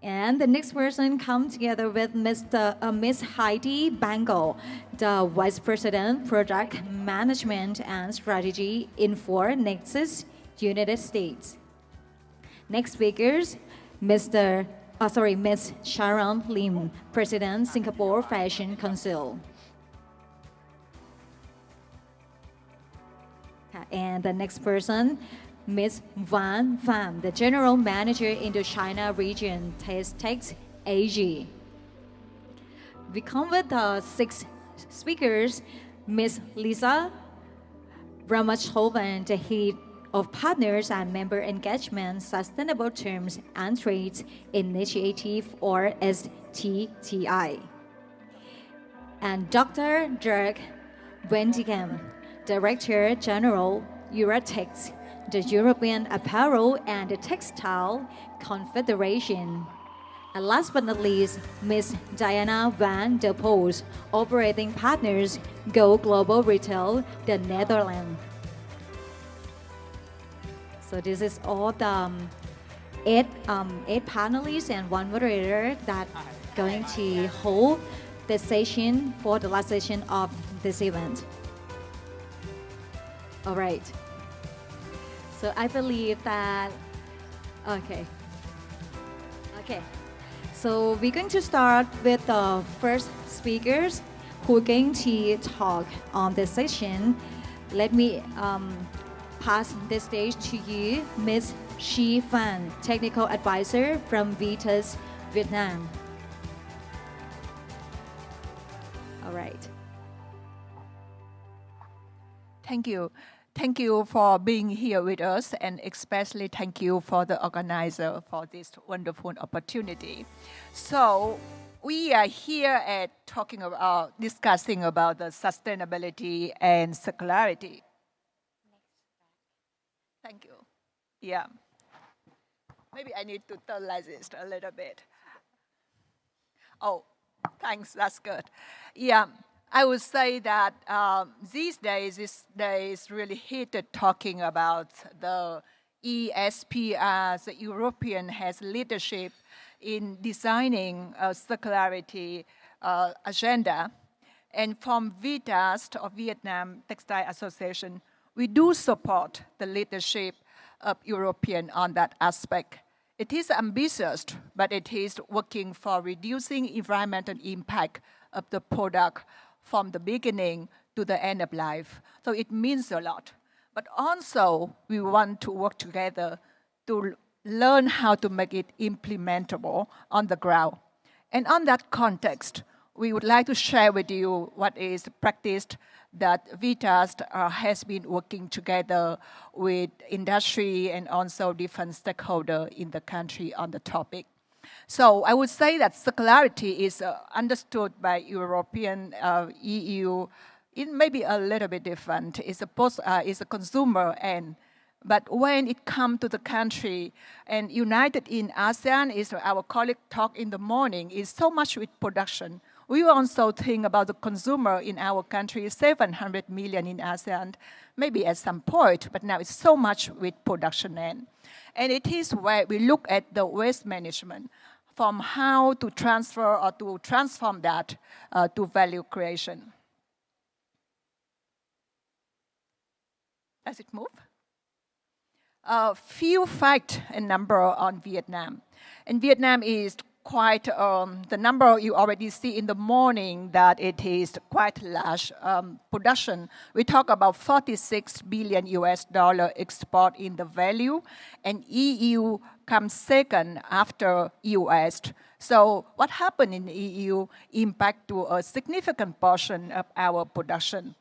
And the next person come together with Miss Heidi Bangle, the Vice President, Project Management and Strategy in for Nexus, United States. Next speakers, Miss Sharon Lim, President, Singapore Fashion Council. And the next person, Ms. Van Pham, the General Manager Indochina region, Textiles AG. We come with 6 speakers, Ms. Lisa Ramachovan, the Head of Partners and Member Engagement, Sustainable Terms and Trades Initiative, or STTI. And Dr. Dirk Wendigam, Director General, Eurotex, the European Apparel and Textile Confederation. And last but not least, Ms. Diana van der Poos, Operating Partners, Go Global Retail, the Netherlands. So this is all the 8 panelists and 1 moderator that going to hold the session for the last session of this event. All right. So I believe that, okay. So we're going to start with the first speakers who are going to talk on this session. Let me pass the stage to you, Ms. Shi Phan, Technical Advisor from Vitas, Vietnam. All right. Thank you. Thank you for being here with us, and especially thank you for the organizer for this wonderful opportunity. So we are here at discussing about the sustainability and circularity. Thank you. Yeah. Maybe I need to turn like this a little bit. Oh, thanks. That's good. Yeah. I would say that these days is really heated talking about the ESPR, the European has leadership in designing a circularity agenda. And from VITAS, or Vietnam Textile Association, we do support the leadership of European on that aspect. It is ambitious, but it is working for reducing environmental impact of the product from the beginning to the end of life. So it means a lot. But also, we want to work together to learn how to make it implementable on the ground. And on that context, we would like to share with you what is practiced that VITAS has been working together with industry and also different stakeholders in the country on the topic. So I would say that circularity is understood by European EU. It may be a little bit different. It's a consumer end. But when it comes to the country, and united in ASEAN, is our colleague talk in the morning, is so much with production. We also think about the consumer in our country, 700 million in ASEAN, maybe at some point, but now it's so much with production end. And it is where we look at the waste management, from how to transfer or to transform that to value creation. Does it move? A few facts and number on Vietnam. And Vietnam is quite, the number you already see in the morning, that it is quite large production. We talk about 46 billion US dollar export in the value, and EU comes second after US. So what happened in the EU impact to a significant portion of our production.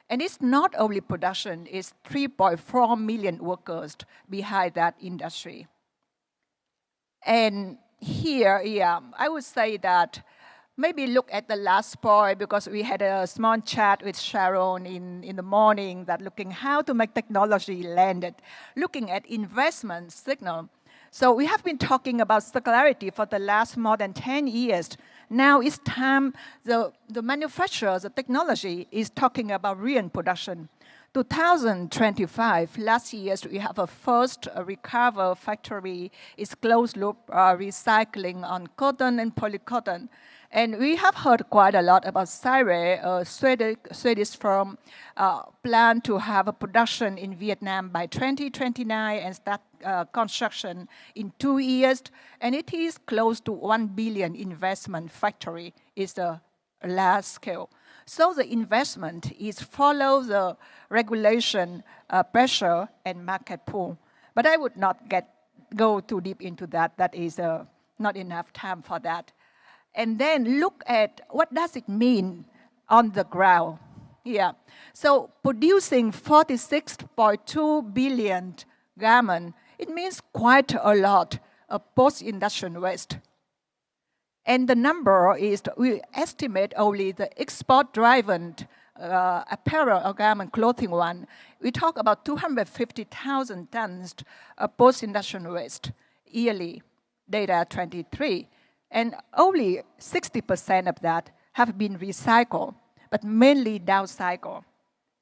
And it's not only production, it's 3.4 million workers behind that industry. And here, I would say that maybe look at the last point, because we had a small chat with Sharon in the morning, that looking how to make technology landed, looking at investment signal. So we have been talking about circularity for the last more than 10 years. Now it's time the manufacturer, the technology is talking about real production. 2025, last year, we have a first recover factory. It's closed loop recycling on cotton and polycotton. And we have heard quite a lot about Syre, a Swedish firm, plan to have a production in Vietnam by 2029 and start construction in 2 years. And it is close to 1 billion investment factory. It's a large scale. So the investment is follow the regulation, pressure, and market pull. But I would not go too deep into that. That is not enough time for that. And then look at what does it mean on the ground. Yeah. So producing 46.2 billion garment, it means quite a lot of post-industrial waste. And the number is, we estimate only the export-driven apparel or garment clothing one. We talk about 250,000 tons of post-industrial waste yearly, data 23. And only 60% of that have been recycled, but mainly downcycled.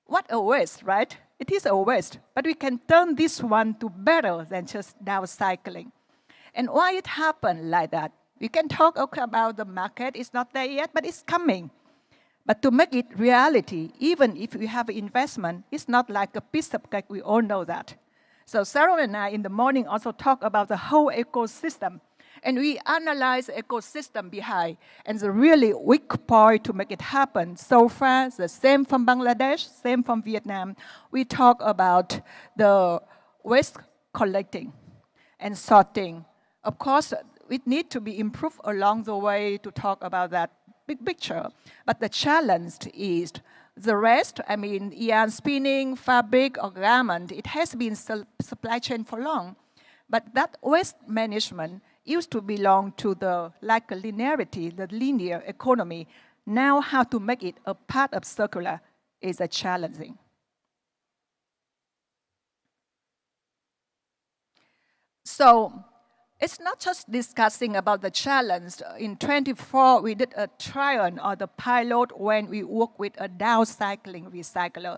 What a waste, right? It is a waste, but we can turn this one to better than just downcycling. And why it happened like that? We can talk about the market, it's not there yet, but it's coming. But to make it reality, even if we have investment, it's not like a piece of cake, we all know that. So Sarah and I in the morning also talk about the whole ecosystem. And we analyze the ecosystem behind, and the really weak point to make it happen. So far, the same from Bangladesh, same from Vietnam. We talk about the waste collecting and sorting. Of course, it needs to be improved along the way to talk about that big picture. But the challenge is the rest, I mean, yarn spinning, fabric, or garment, it has been supply chain for long. But that waste management used to belong to the like a linearity, the linear economy. Now how to make it a part of circular is a challenging. So it's not just discussing about the challenge. In 24, we did a trial or the pilot when we work with a downcycling recycler.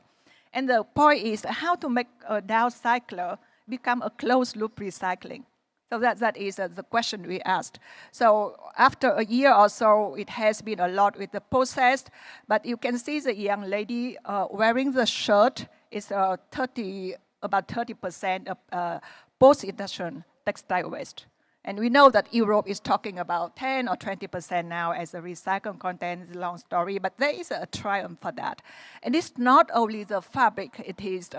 And the point is how to make a downcycler become a closed loop recycling. So that is the question we asked. So after a year or so, it has been a lot with the process, but you can see the young lady wearing the shirt is about 30% of post-industrial textile waste. And we know that Europe is talking about 10 or 20% now as a recycled content. It's a long story, but there is a triumph for that. And it's not only the fabric, it is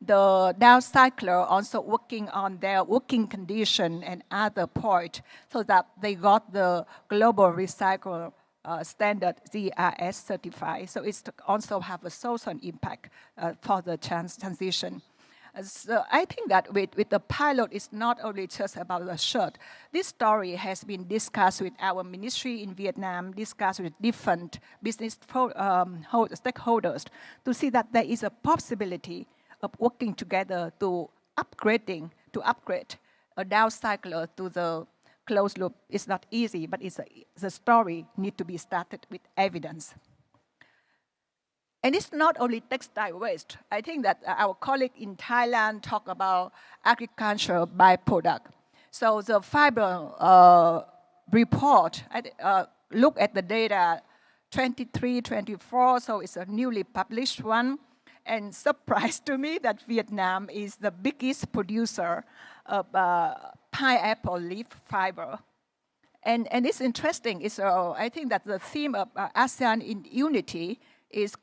the downcycler also working on their working condition and other point so that they got the global recycle standard ZRS certified. So it's also have a social impact for the transition. So I think that with the pilot, it's not only just about the shirt. This story has been discussed with our ministry in Vietnam, discussed with different business stakeholders to see that there is a possibility of working together to upgrade a downcycler to the closed loop. It's not easy, but the story needs to be started with evidence. And it's not only textile waste. I think that our colleague in Thailand talk about agricultural byproduct. So the fiber report, look at the data 23, 24, so it's a newly published one. And surprised to me that Vietnam is the biggest producer of pineapple leaf fiber. And it's interesting. I think that the theme of ASEAN in unity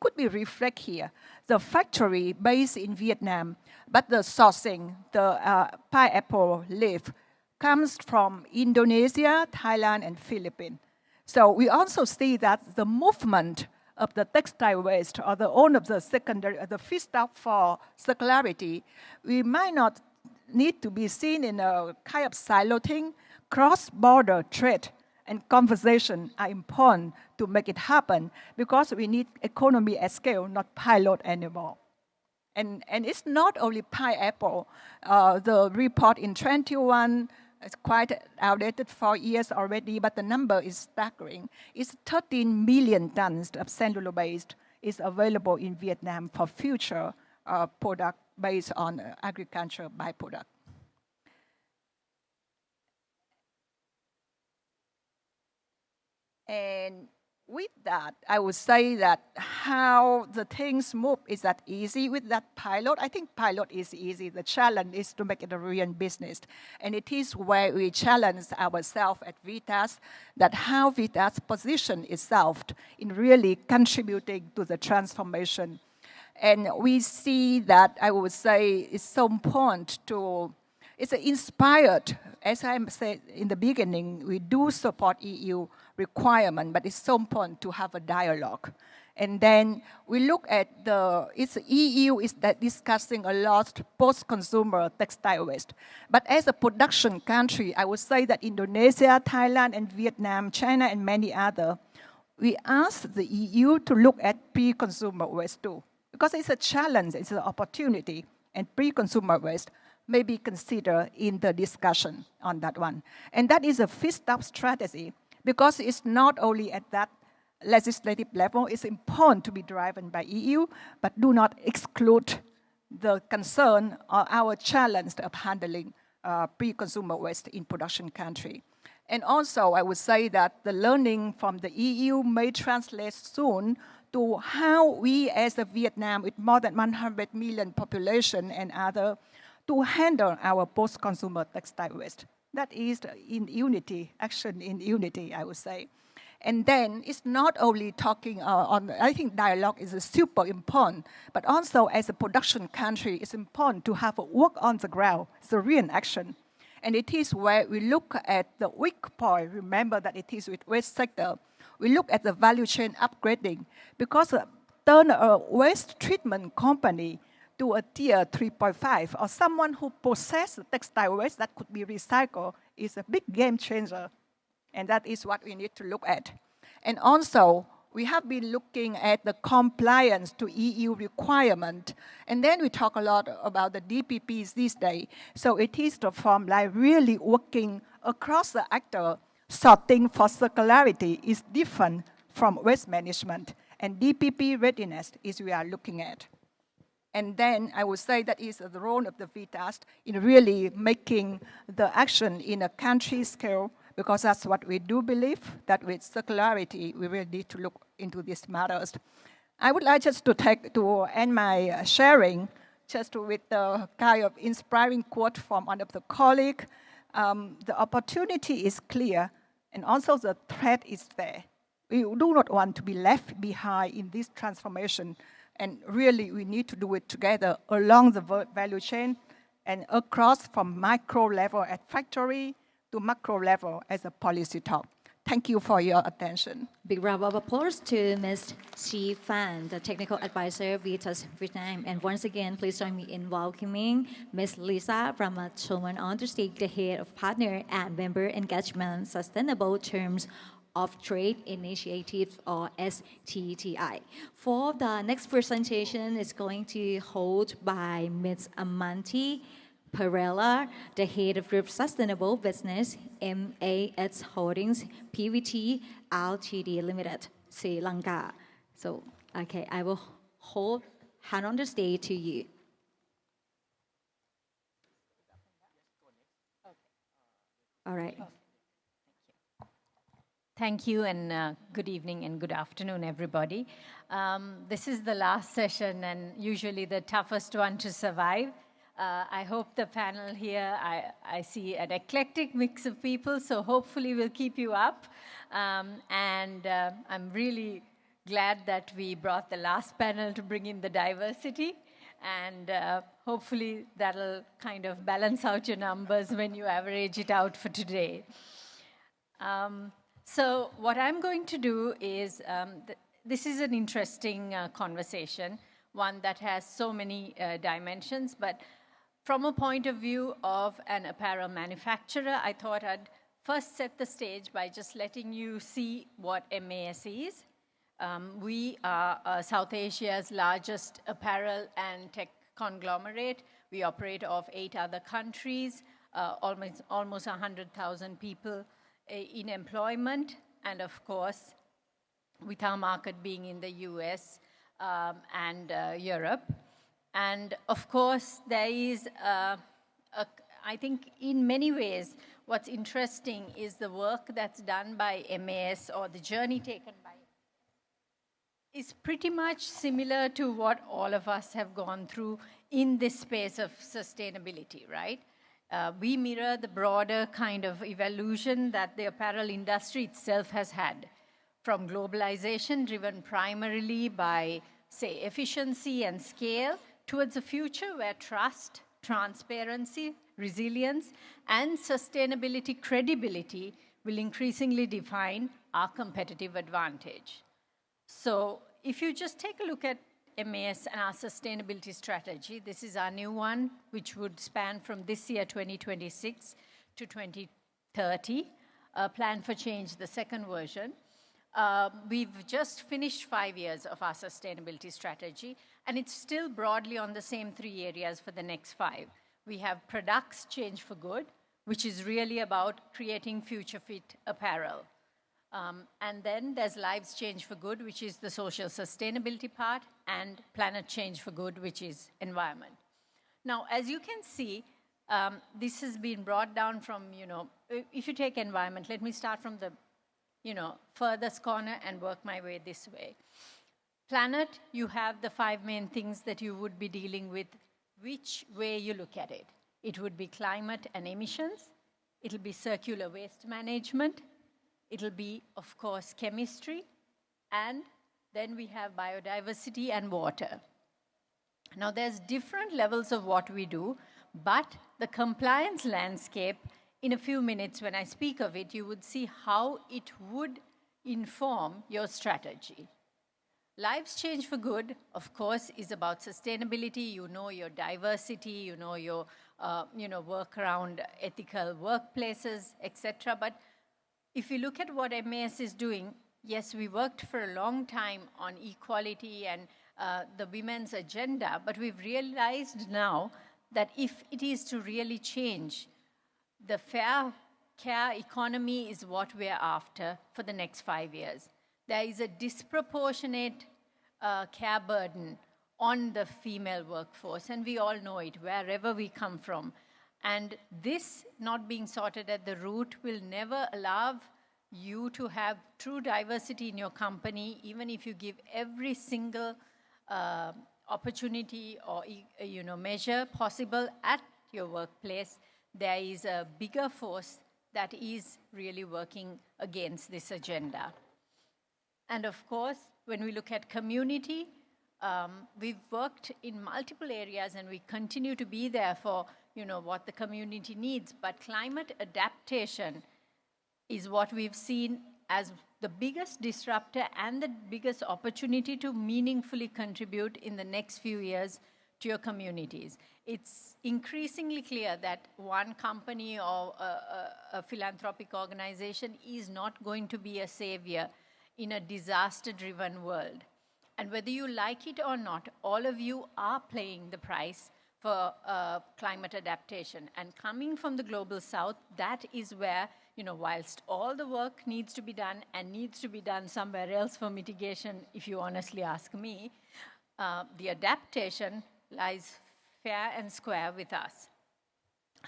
could be reflected here. The factory based in Vietnam, but the sourcing, the pineapple leaf, comes from Indonesia, Thailand, and Philippines. So we also see that the movement of the textile waste or the own of the secondary, the feedstock for circularity, we might not need to be seen in a kind of silo thing. Cross-border trade and conversation are important to make it happen because we need economy at scale, not pilot anymore. And it's not only pineapple. The report in 21 is quite outdated, 4 years already, but the number is staggering. It's 13 million tons of cellulose-based is available in Vietnam for future product based on agriculture byproduct. And with that, I would say that how the things move is that easy with that pilot. I think pilot is easy. The challenge is to make it a real business. And it is where we challenge ourselves at Vitas that how Vitas position itself in really contributing to the transformation. And we see that, I would say, it's so important to, it's inspired, as I said in the beginning, we do support EU requirement, but it's so important to have a dialogue. And then we look at it's EU is that discussing a lot post-consumer textile waste. But as a production country, I would say that Indonesia, Thailand, and Vietnam, China, and many other, we ask the EU to look at pre-consumer waste too. Because it's a challenge, it's an opportunity, and pre-consumer waste may be considered in the discussion on that one. And that is a fist-up strategy, because it's not only at that legislative level, it's important to be driven by EU, but do not exclude the concern or our challenge of handling pre-consumer waste in production country. And also, I would say that the learning from the EU may translate soon to how we as a Vietnam with more than 100 million population and other to handle our post-consumer textile waste. That is in unity, action in unity, I would say. And then it's not only talking on, I think dialogue is super important, but also as a production country, it's important to have a work on the ground, it's a real action. And it is where we look at the weak point, remember that it is with waste sector, we look at the value chain upgrading, because turn a waste treatment company to a tier 3.5, or someone who possesses textile waste that could be recycled is a big game changer. And that is what we need to look at. And also, we have been looking at the compliance to EU requirement. And then we talk a lot about the DPPs these days. So it is the form like really working across the actor. Sorting for circularity is different from waste management. And DPP readiness is we are looking at. And then I would say that is the role of the VITAS in really making the action in a country scale, because that's what we do believe, that with circularity, we will need to look into these matters. I would like just to end my sharing just with the kind of inspiring quote from one of the colleagues. The opportunity is clear, and also the threat is there. We do not want to be left behind in this transformation, and really we need to do it together along the value chain and across from micro level at factory to macro level as a policy talk. Thank you for your attention. Big round of applause to Ms. Chi Fan, the Technical Advisor, Vitas Vietnam. And once again, please join me in welcoming Ms. Lisa Ramatulman on the stage, the Head of Partner and Member Engagement Sustainable Terms of Trade Initiative, or STTI. For the next presentation is going to hold by Ms. Amanti Perella, the Head of Group Sustainable Business, MAS Holdings, PVT, Ltd Limited, Sri Lanka. So, okay, I will hand on the stage to you. All right. Thank you, and good evening and good afternoon, everybody. This is the last session and usually the toughest one to survive. I hope the panel here, I see an eclectic mix of people, so hopefully we'll keep you up. I'm really glad that we brought the last panel to bring in the diversity, and hopefully that'll kind of balance out your numbers when you average it out for today. So what I'm going to do is, this is an interesting conversation, one that has so many dimensions, but from a point of view of an apparel manufacturer, I thought I'd first set the stage by just letting you see what MAS is. We are South Asia's largest apparel and tech conglomerate. We operate off 8 other countries, almost 100,000 people in employment, and of course, with our market being in the US, and Europe. And of course, there is, I think in many ways, what's interesting is the work that's done by MAS, or the journey taken by, is pretty much similar to what all of us have gone through in this space of sustainability, right? We mirror the broader kind of evolution that the apparel industry itself has had, from globalization driven primarily by, say, efficiency and scale, towards a future where trust, transparency, resilience, and sustainability credibility will increasingly define our competitive advantage. So if you just take a look at MAS and our sustainability strategy, this is our new one, which would span from this year, 2026, to 2030, Plan for Change, the second version. We've just finished 5 years of our sustainability strategy, and it's still broadly on the same 3 areas for the next 5. We have products change for good, which is really about creating future-fit apparel. And then there's lives change for good, which is the social sustainability part, and planet change for good, which is environment. Now, as you can see, this has been brought down from, if you take environment, let me start from the, furthest corner and work my way this way. Planet, you have the 5 main things that you would be dealing with, which way you look at it. It would be climate and emissions. It'll be circular waste management. It'll be, of course, chemistry. And then we have biodiversity and water. Now, there's different levels of what we do, but the compliance landscape, in a few minutes when I speak of it, you would see how it would inform your strategy. Lives Change for Good, of course, is about sustainability. You know your diversity, you know your work around ethical workplaces, etc. But if you look at what MAS is doing, yes, we worked for a long time on equality and the women's agenda, but we've realized now that if it is to really change, the fair care economy is what we're after for the next 5 years. There is a disproportionate care burden on the female workforce, and we all know it, wherever we come from. And this not being sorted at the root will never allow you to have true diversity in your company, even if you give every single opportunity or measure possible at your workplace. There is a bigger force that is really working against this agenda. And of course, when we look at community, we've worked in multiple areas and we continue to be there for what the community needs. But climate adaptation is what we've seen as the biggest disruptor and the biggest opportunity to meaningfully contribute in the next few years to your communities. It's increasingly clear that one company or a philanthropic organization is not going to be a savior in a disaster-driven world. And whether you like it or not, all of you are paying the price for climate adaptation. And coming from the global south, that is where, whilst all the work needs to be done and needs to be done somewhere else for mitigation, if you honestly ask me, the adaptation lies fair and square with us.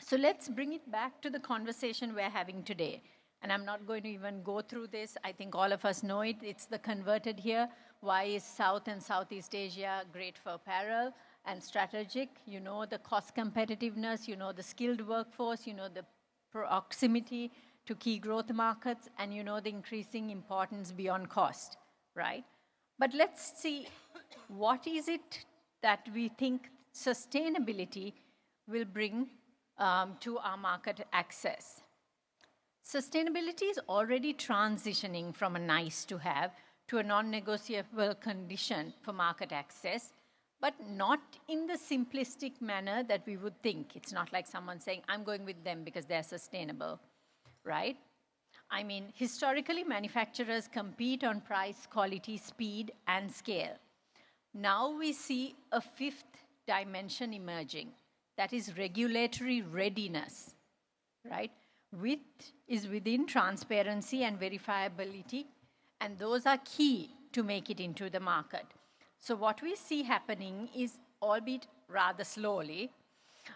So let's bring it back to the conversation we're having today. And I'm not going to even go through this. I think all of us know it. It's the converted here. Why is South and Southeast Asia great for apparel and strategic? You know the cost competitiveness, you know the skilled workforce, you know the proximity to key growth markets, and you know the increasing importance beyond cost, right? But let's see, what is it that we think sustainability will bring to our market access? Sustainability is already transitioning from a nice to have to a non-negotiable condition for market access, but not in the simplistic manner that we would think. It's not like someone saying, I'm going with them because they're sustainable, right? I mean, historically, manufacturers compete on price, quality, speed, and scale. Now we see a fifth dimension emerging, that is regulatory readiness, right? Which is within transparency and verifiability, and those are key to make it into the market. So what we see happening is, albeit rather slowly,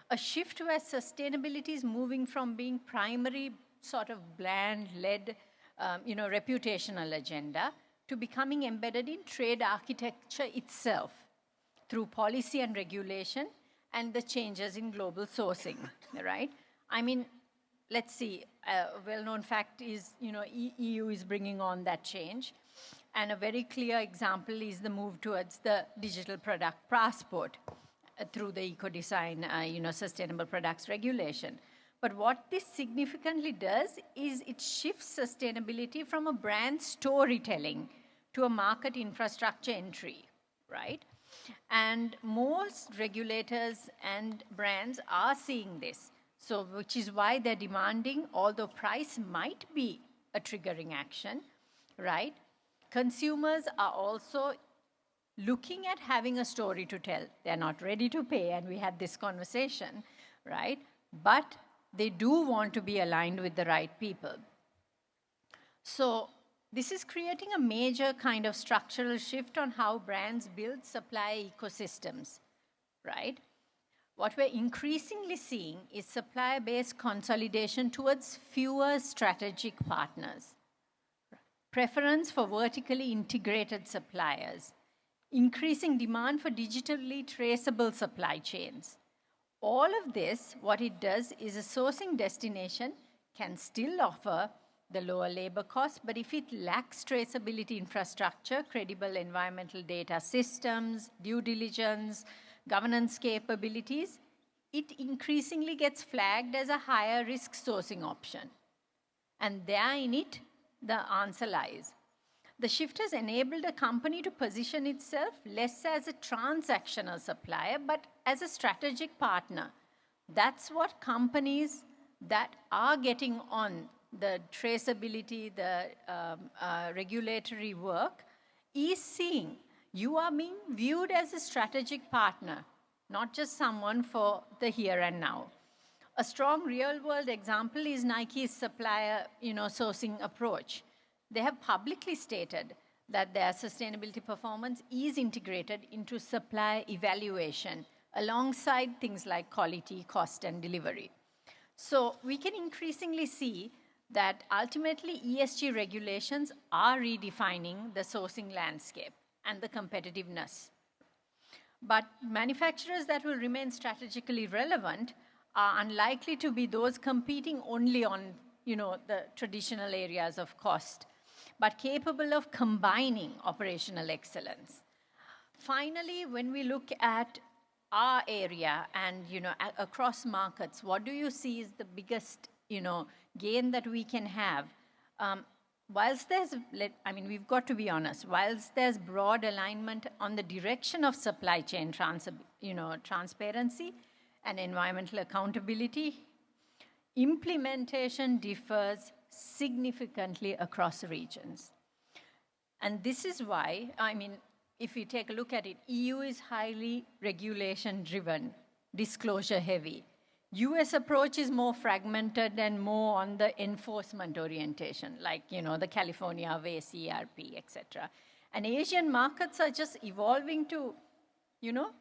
a shift where sustainability is moving from being primary sort of brand-led, reputational agenda to becoming embedded in trade architecture itself through policy and regulation and the changes in global sourcing, right? I mean, let's see, a well-known fact is, EU is bringing on that change. And a very clear example is the move towards the digital product passport through the eco-design, sustainable products regulation. But what this significantly does is it shifts sustainability from a brand storytelling to a market infrastructure entry, right? And most regulators and brands are seeing this. So, which is why they're demanding, although price might be a triggering action, right? Consumers are also looking at having a story to tell. They're not ready to pay, and we had this conversation, right? But they do want to be aligned with the right people. So this is creating a major kind of structural shift on how brands build supply ecosystems, right? What we're increasingly seeing is supplier-based consolidation towards fewer strategic partners, preference for vertically integrated suppliers, increasing demand for digitally traceable supply chains. All of this, what it does is a sourcing destination can still offer the lower labor costs, but if it lacks traceability infrastructure, credible environmental data systems, due diligence, governance capabilities, it increasingly gets flagged as a higher risk sourcing option. And there in it, the answer lies. The shift has enabled a company to position itself less as a transactional supplier, but as a strategic partner. That's what companies that are getting on the traceability, the regulatory work, is seeing. You are being viewed as a strategic partner, not just someone for the here and now. A strong real-world example is Nike's supplier, sourcing approach. They have publicly stated that their sustainability performance is integrated into supply evaluation alongside things like quality, cost, and delivery. So we can increasingly see that ultimately ESG regulations are redefining the sourcing landscape and the competitiveness. But manufacturers that will remain strategically relevant are unlikely to be those competing only on the traditional areas of cost, but capable of combining operational excellence. Finally, when we look at our area and across markets, what do you see is the biggest gain that we can have? Whilst there's, we've got to be honest, whilst there's broad alignment on the direction of supply chain transparency and environmental accountability, implementation differs significantly across regions. And this is why, if you take a look at it, EU is highly regulation-driven, disclosure-heavy. US approach is more fragmented and more on the enforcement orientation, like, the California way, CRP, etc. And Asian markets are just evolving to,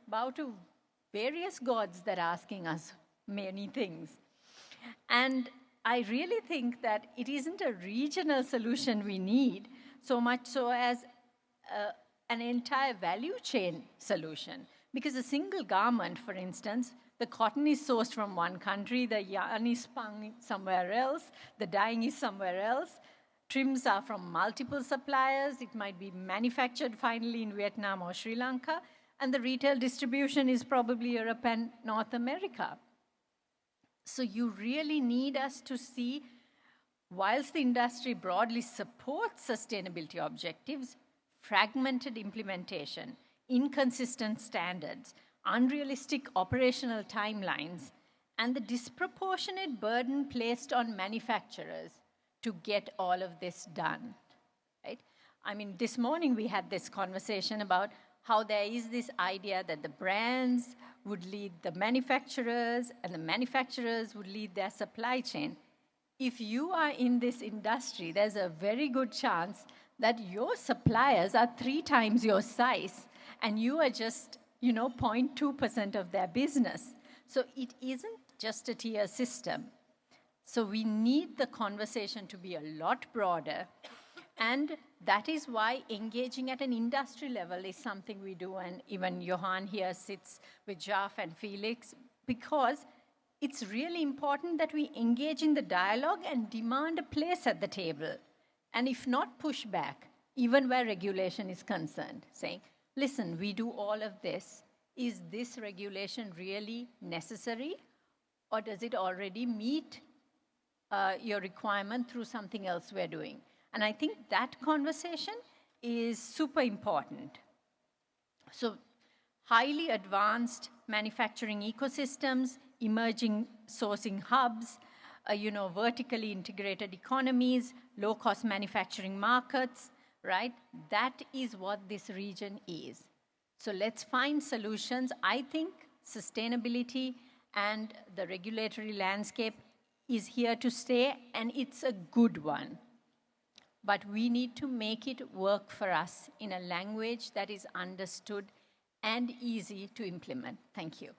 bow to various gods that are asking us many things. And I really think that it isn't a regional solution we need, so much so as an entire value chain solution. Because a single garment, for instance, the cotton is sourced from one country, the yarn is spun somewhere else, the dyeing is somewhere else, trims are from multiple suppliers, it might be manufactured finally in Vietnam or Sri Lanka, and the retail distribution is probably Europe and North America. So you really need us to see, whilst the industry broadly supports sustainability objectives, fragmented implementation, inconsistent standards, unrealistic operational timelines, and the disproportionate burden placed on manufacturers to get all of this done, right? This morning we had this conversation about how there is this idea that the brands would lead the manufacturers and the manufacturers would lead their supply chain. If you are in this industry, there's a very good chance that your suppliers are 3 times your size and you are just, 0.2% of their business. So it isn't just a tier system. So we need the conversation to be a lot broader, and that is why engaging at an industry level is something we do, and even Johan here sits with Jaff and Felix, because it's really important that we engage in the dialogue and demand a place at the table. And if not, push back, even where regulation is concerned, saying, listen, we do all of this. Is this regulation really necessary? Or does it already meet your requirement through something else we're doing? And I think that conversation is super important. So highly advanced manufacturing ecosystems, emerging sourcing hubs, vertically integrated economies, low-cost manufacturing markets, right? That is what this region is. So let's find solutions. I think sustainability and the regulatory landscape is here to stay, and it's a good one. But we need to make it work for us in a language that is understood and easy to implement. Thank you.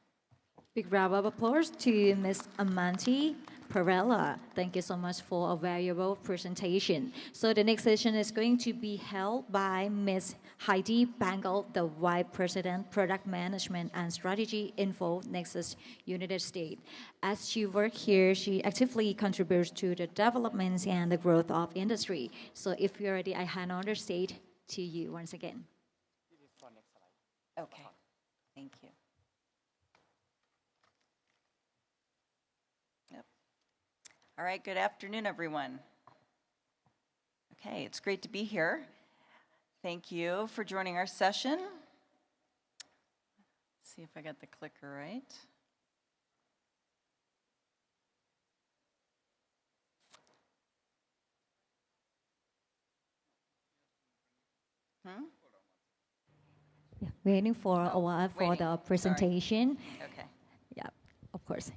Big round of applause to Ms. Amanti Perella. Thank you so much for a valuable presentation. So the next session is going to be held by Ms. Heidi Bangle, the Vice President, Product Management and Strategy Info Nexus United States. As she works here, she actively contributes to the developments and the growth of industry. So if you're ready, I hand on the stage to you once again. Okay, thank you. All right, good afternoon, everyone. Okay, it's great to be here. Thank you for joining our session. Let's see if I got the clicker right. Yeah, waiting for a while for the presentation. Sorry. Okay. Yeah, of course.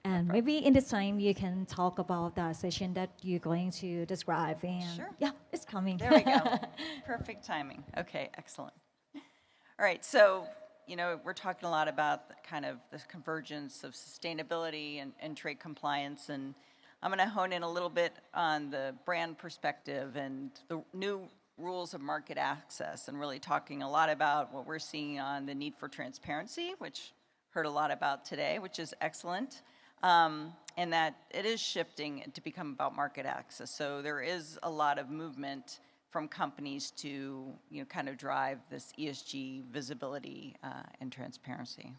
And maybe in this time you can talk about the session that you're going to describe. And Sure. Yeah, it's coming. There we go. Perfect timing. Okay, excellent. All right, so, we're talking a lot about kind of this convergence of sustainability and trade compliance, and I'm going to hone in a little bit on the brand perspective and the new rules of market access, and really talking a lot about what we're seeing on the need for transparency, which heard a lot about today, which is excellent. And that it is shifting to become about market access. So there is a lot of movement from companies to kind of drive this ESG visibility and transparency.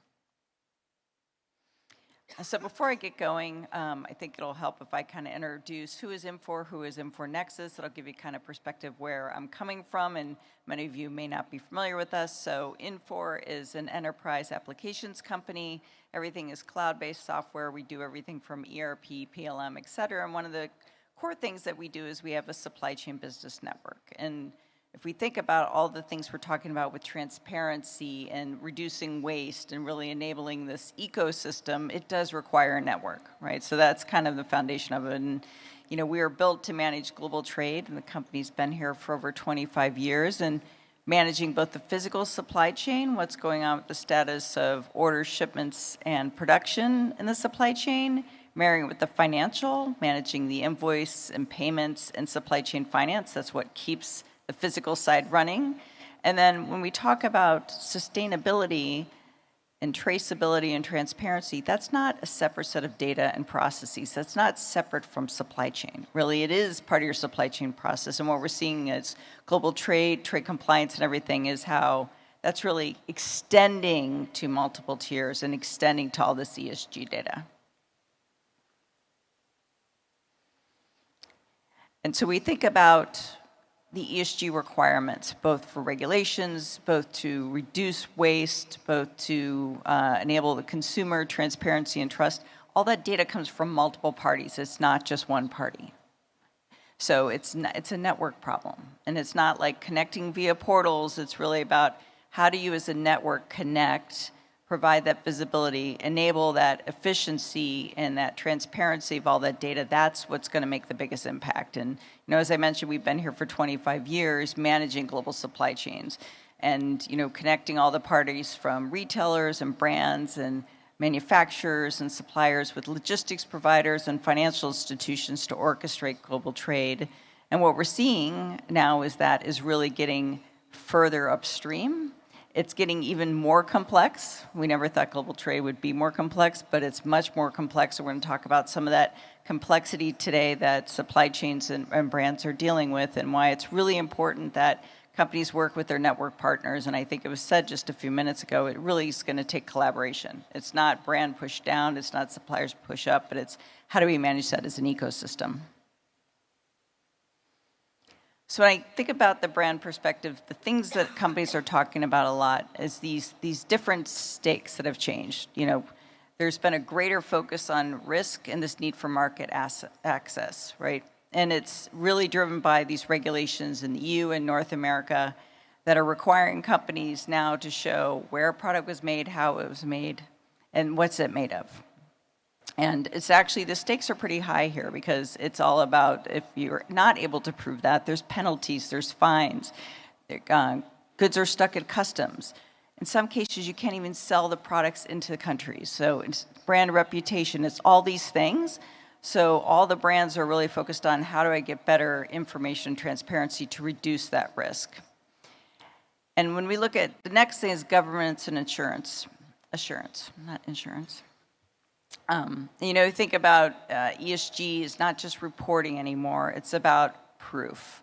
So before I get going, I think it'll help if I kind of introduce who is Infor Nexus. It'll give you kind of perspective where I'm coming from, and many of you may not be familiar with us. So Infor is an enterprise applications company. Everything is cloud-based software. We do everything from ERP, PLM, et cetera. And one of the core things that we do is we have a supply chain business network. And if we think about all the things we're talking about with transparency and reducing waste and really enabling this ecosystem, it does require a network, right? So that's kind of the foundation of it. And, we are built to manage global trade, and the company's been here for over 25 years, and managing both the physical supply chain, what's going on with the status of orders, shipments, and production in the supply chain, marrying it with the financial, managing the invoice and payments and supply chain finance. That's what keeps the physical side running. And then when we talk about sustainability and traceability and transparency, that's not a separate set of data and processes. That's not separate from supply chain. Really, it is part of your supply chain process. And what we're seeing is global trade compliance and everything is how that's really extending to multiple tiers and extending to all this ESG data. And so we think about the ESG requirements, both for regulations, both to reduce waste, both to enable the consumer transparency and trust. All that data comes from multiple parties. It's not just one party. So it's a network problem. And it's not like connecting via portals. It's really about how do you as a network connect, provide that visibility, enable that efficiency and that transparency of all that data. That's what's going to make the biggest impact. And as I mentioned, we've been here for 25 years managing global supply chains. and connecting all the parties from retailers and brands and manufacturers and suppliers with logistics providers and financial institutions to orchestrate global trade. And what we're seeing now is that is really getting further upstream. It's getting even more complex. We never thought global trade would be more complex, but it's much more complex. So we're going to talk about some of that complexity today that supply chains and brands are dealing with, and why it's really important that companies work with their network partners. And I think it was said just a few minutes ago, it really is going to take collaboration. It's not brand push down, it's not suppliers push up, but it's how do we manage that as an ecosystem? So when I think about the brand perspective, the things that companies are talking about a lot is these different stakes that have changed. There's been a greater focus on risk and this need for market access, right? And it's really driven by these regulations in the EU and North America that are requiring companies now to show where a product was made, how it was made, and what's it made of. And it's actually, the stakes are pretty high here, because it's all about, if you're not able to prove that, there's penalties, there's fines, goods are stuck at customs. In some cases, you can't even sell the products into the country. So it's brand reputation, it's all these things. So all the brands are really focused on how do I get better information transparency to reduce that risk. And when we look at, the next thing is governance and assurance, not insurance. Think about ESG is not just reporting anymore, it's about proof.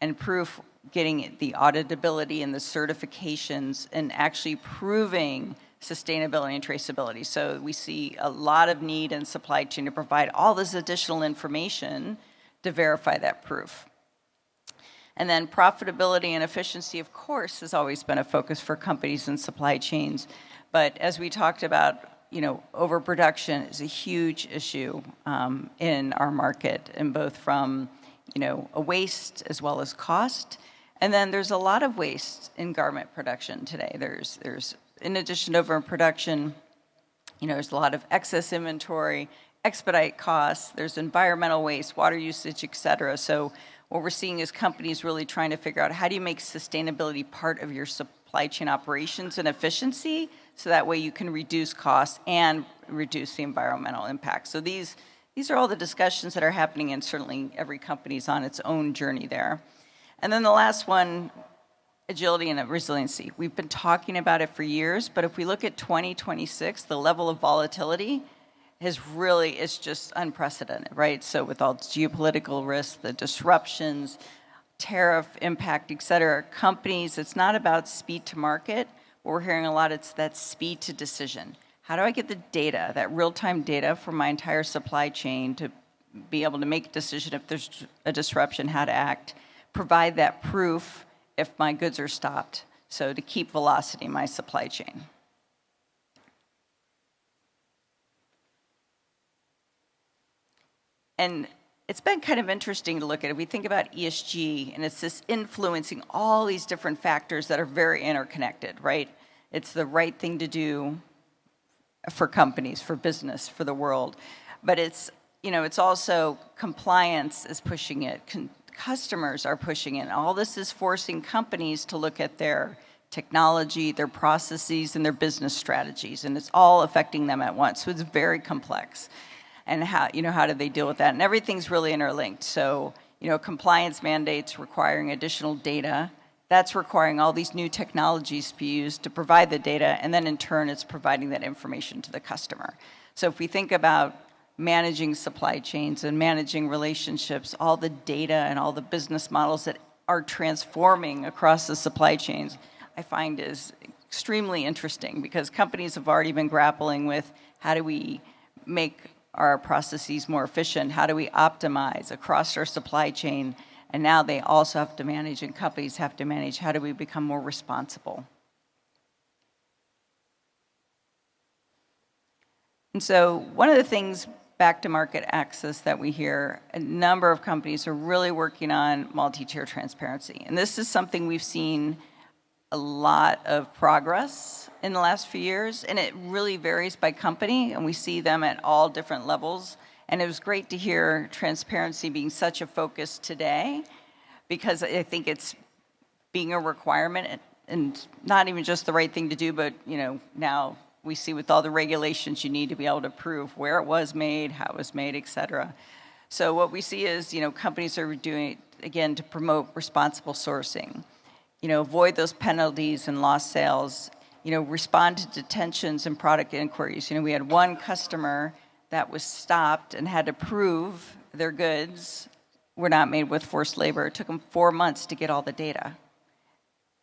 And proof, getting the auditability and the certifications and actually proving sustainability and traceability. So we see a lot of need in supply chain to provide all this additional information to verify that proof. And then profitability and efficiency, of course, has always been a focus for companies and supply chains. But as we talked about, overproduction is a huge issue in our market, and both from, a waste as well as cost. And then there's a lot of waste in garment production today. There's in addition to overproduction, there's a lot of excess inventory, expedite costs, there's environmental waste, water usage, et cetera. So what we're seeing is companies really trying to figure out how do you make sustainability part of your supply chain operations and efficiency, so that way you can reduce costs and reduce the environmental impact. So these are all the discussions that are happening, and certainly every company's on its own journey there. And then the last one, agility and resiliency. We've been talking about it for years, but if we look at 2026, the level of volatility it's just unprecedented, right? So with all geopolitical risks, the disruptions, tariff impact, et cetera, companies, it's not about speed to market. What we're hearing a lot, it's that speed to decision. How do I get the data, that real-time data for my entire supply chain to be able to make a decision if there's a disruption, how to act, provide that proof if my goods are stopped, so to keep velocity in my supply chain. And it's been kind of interesting to look at it. We think about ESG, and it's this influencing all these different factors that are very interconnected, right? It's the right thing to do for companies, for business, for the world. But it's also compliance is pushing it. Customers are pushing it. All this is forcing companies to look at their technology, their processes, and their business strategies, and it's all affecting them at once. So it's very complex. And how do they deal with that? And everything's really interlinked. So, compliance mandates requiring additional data, that's requiring all these new technologies to be used to provide the data, and then in turn, it's providing that information to the customer. So if we think about managing supply chains and managing relationships, all the data and all the business models that are transforming across the supply chains, I find is extremely interesting, because companies have already been grappling with how do we make our processes more efficient, how do we optimize across our supply chain, and now they also have to manage, and companies have to manage, how do we become more responsible. And so one of the things back to market access that we hear, a number of companies are really working on multi-tier transparency. And this is something we've seen a lot of progress in the last few years, and it really varies by company, and we see them at all different levels. And it was great to hear transparency being such a focus today, because I think it's being a requirement and not even just the right thing to do, but now we see with all the regulations, you need to be able to prove where it was made, how it was made, et cetera. So what we see is, companies are doing, again, to promote responsible sourcing, avoid those penalties and lost sales, respond to detentions and product inquiries. We had one customer that was stopped and had to prove their goods were not made with forced labor. It took them 4 months to get all the data.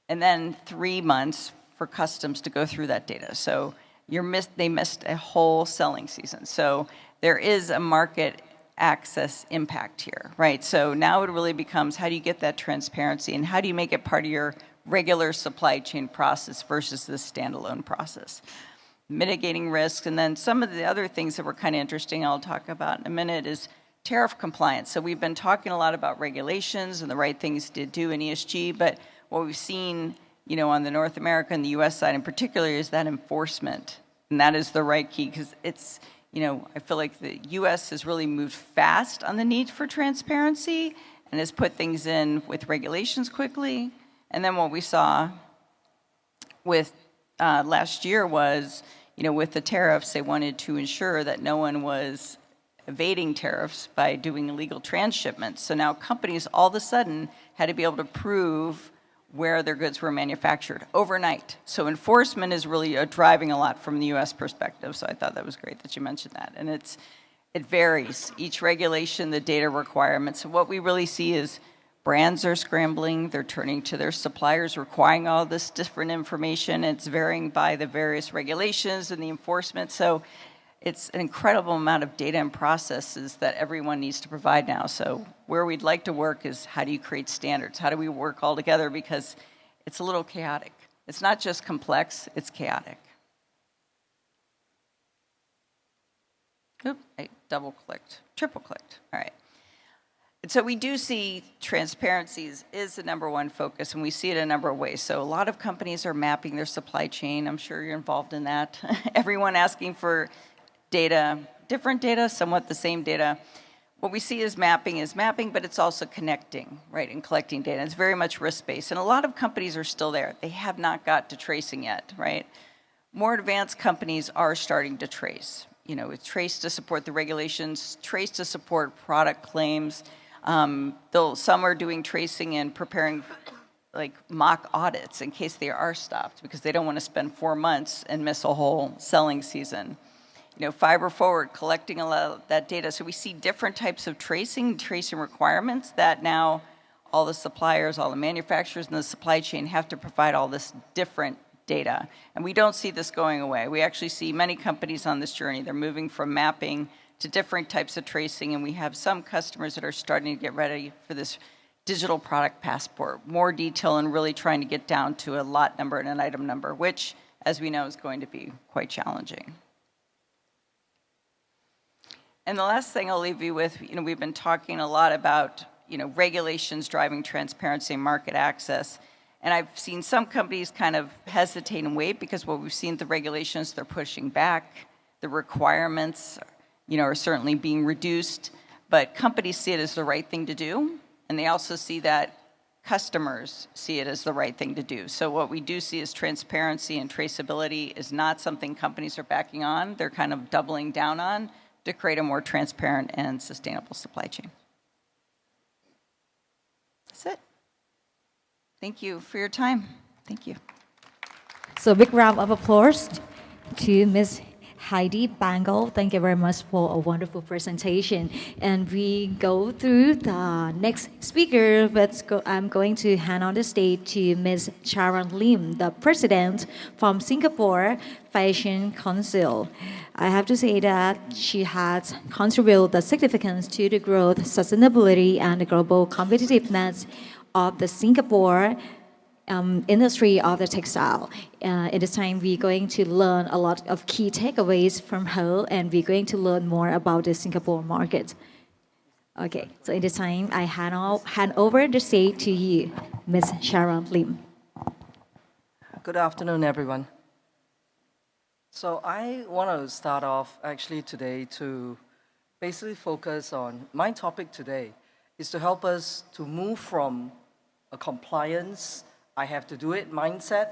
And then 3 months for customs to go through that data. So they missed a whole selling season. So there is a market access impact here, right? So now it really becomes, how do you get that transparency and how do you make it part of your regular supply chain process versus this standalone process? Mitigating risks, and then some of the other things that were kind of interesting I'll talk about in a minute is tariff compliance. So we've been talking a lot about regulations and the right things to do in ESG, but what we've seen, on the North America and the U.S. side in particular is that enforcement. And that is the right key because it's, I feel like the U.S. has really moved fast on the need for transparency and has put things in with regulations quickly. And then what we saw with last year was, with the tariffs, they wanted to ensure that no one was evading tariffs by doing illegal transshipments. So now companies all of a sudden had to be able to prove where their goods were manufactured overnight. So enforcement is really driving a lot from the U.S. perspective. So I thought that was great that you mentioned that. And it varies. Each regulation, the data requirements. So what we really see is brands are scrambling. They're turning to their suppliers, requiring all this different information. It's varying by the various regulations and the enforcement. So it's an incredible amount of data and processes that everyone needs to provide now. So where we'd like to work is how do you create standards? How do we work all together? Because it's a little chaotic. It's not just complex, it's chaotic. Oop, I double-clicked, triple-clicked. All right. And so we do see transparency is the number one focus, and we see it in a number of ways. So a lot of companies are mapping their supply chain. I'm sure you're involved in that. Everyone asking for data, different data, somewhat the same data. What we see is mapping, but it's also connecting, right, and collecting data. It's very much risk-based, and a lot of companies are still there. They have not got to tracing yet, right? More advanced companies are starting to trace. It's trace to support the regulations, trace to support product claims. Some are doing tracing and preparing like mock audits in case they are stopped because they don't want to spend 4 months and miss a whole selling season. Fiber forward, collecting a lot of that data. So we see different types of tracing requirements that now all the suppliers, all the manufacturers in the supply chain have to provide all this different data. And we don't see this going away. We actually see many companies on this journey. They're moving from mapping to different types of tracing, and we have some customers that are starting to get ready for this digital product passport, more detail and really trying to get down to a lot number and an item number, which, as we know, is going to be quite challenging. And the last thing I'll leave you with, we've been talking a lot about, regulations driving transparency and market access. And I've seen some companies kind of hesitate and wait because what we've seen, the regulations, they're pushing back. The requirements, are certainly being reduced. But companies see it as the right thing to do. And they also see that customers see it as the right thing to do. So what we do see is transparency and traceability is not something companies are backing on. They're kind of doubling down on to create a more transparent and sustainable supply chain. That's it. Thank you for your time. Thank you. So big round of applause to Ms. Heidi Bangle. Thank you very much for a wonderful presentation. And we go through the next speaker. I'm going to hand on the stage to Ms. Sharon Lim, the president from Singapore Fashion Council. I have to say that she has contributed the significance to the growth, sustainability, and the global competitiveness of the Singapore industry of the textile. At this time, we're going to learn a lot of key takeaways from her, and we're going to learn more about the Singapore market. Okay, so at this time, I hand over the stage to you, Ms. Sharon Lim. Good afternoon, everyone. So I want to start off actually today to basically focus on my topic today is to help us to move from a compliance I have to do it mindset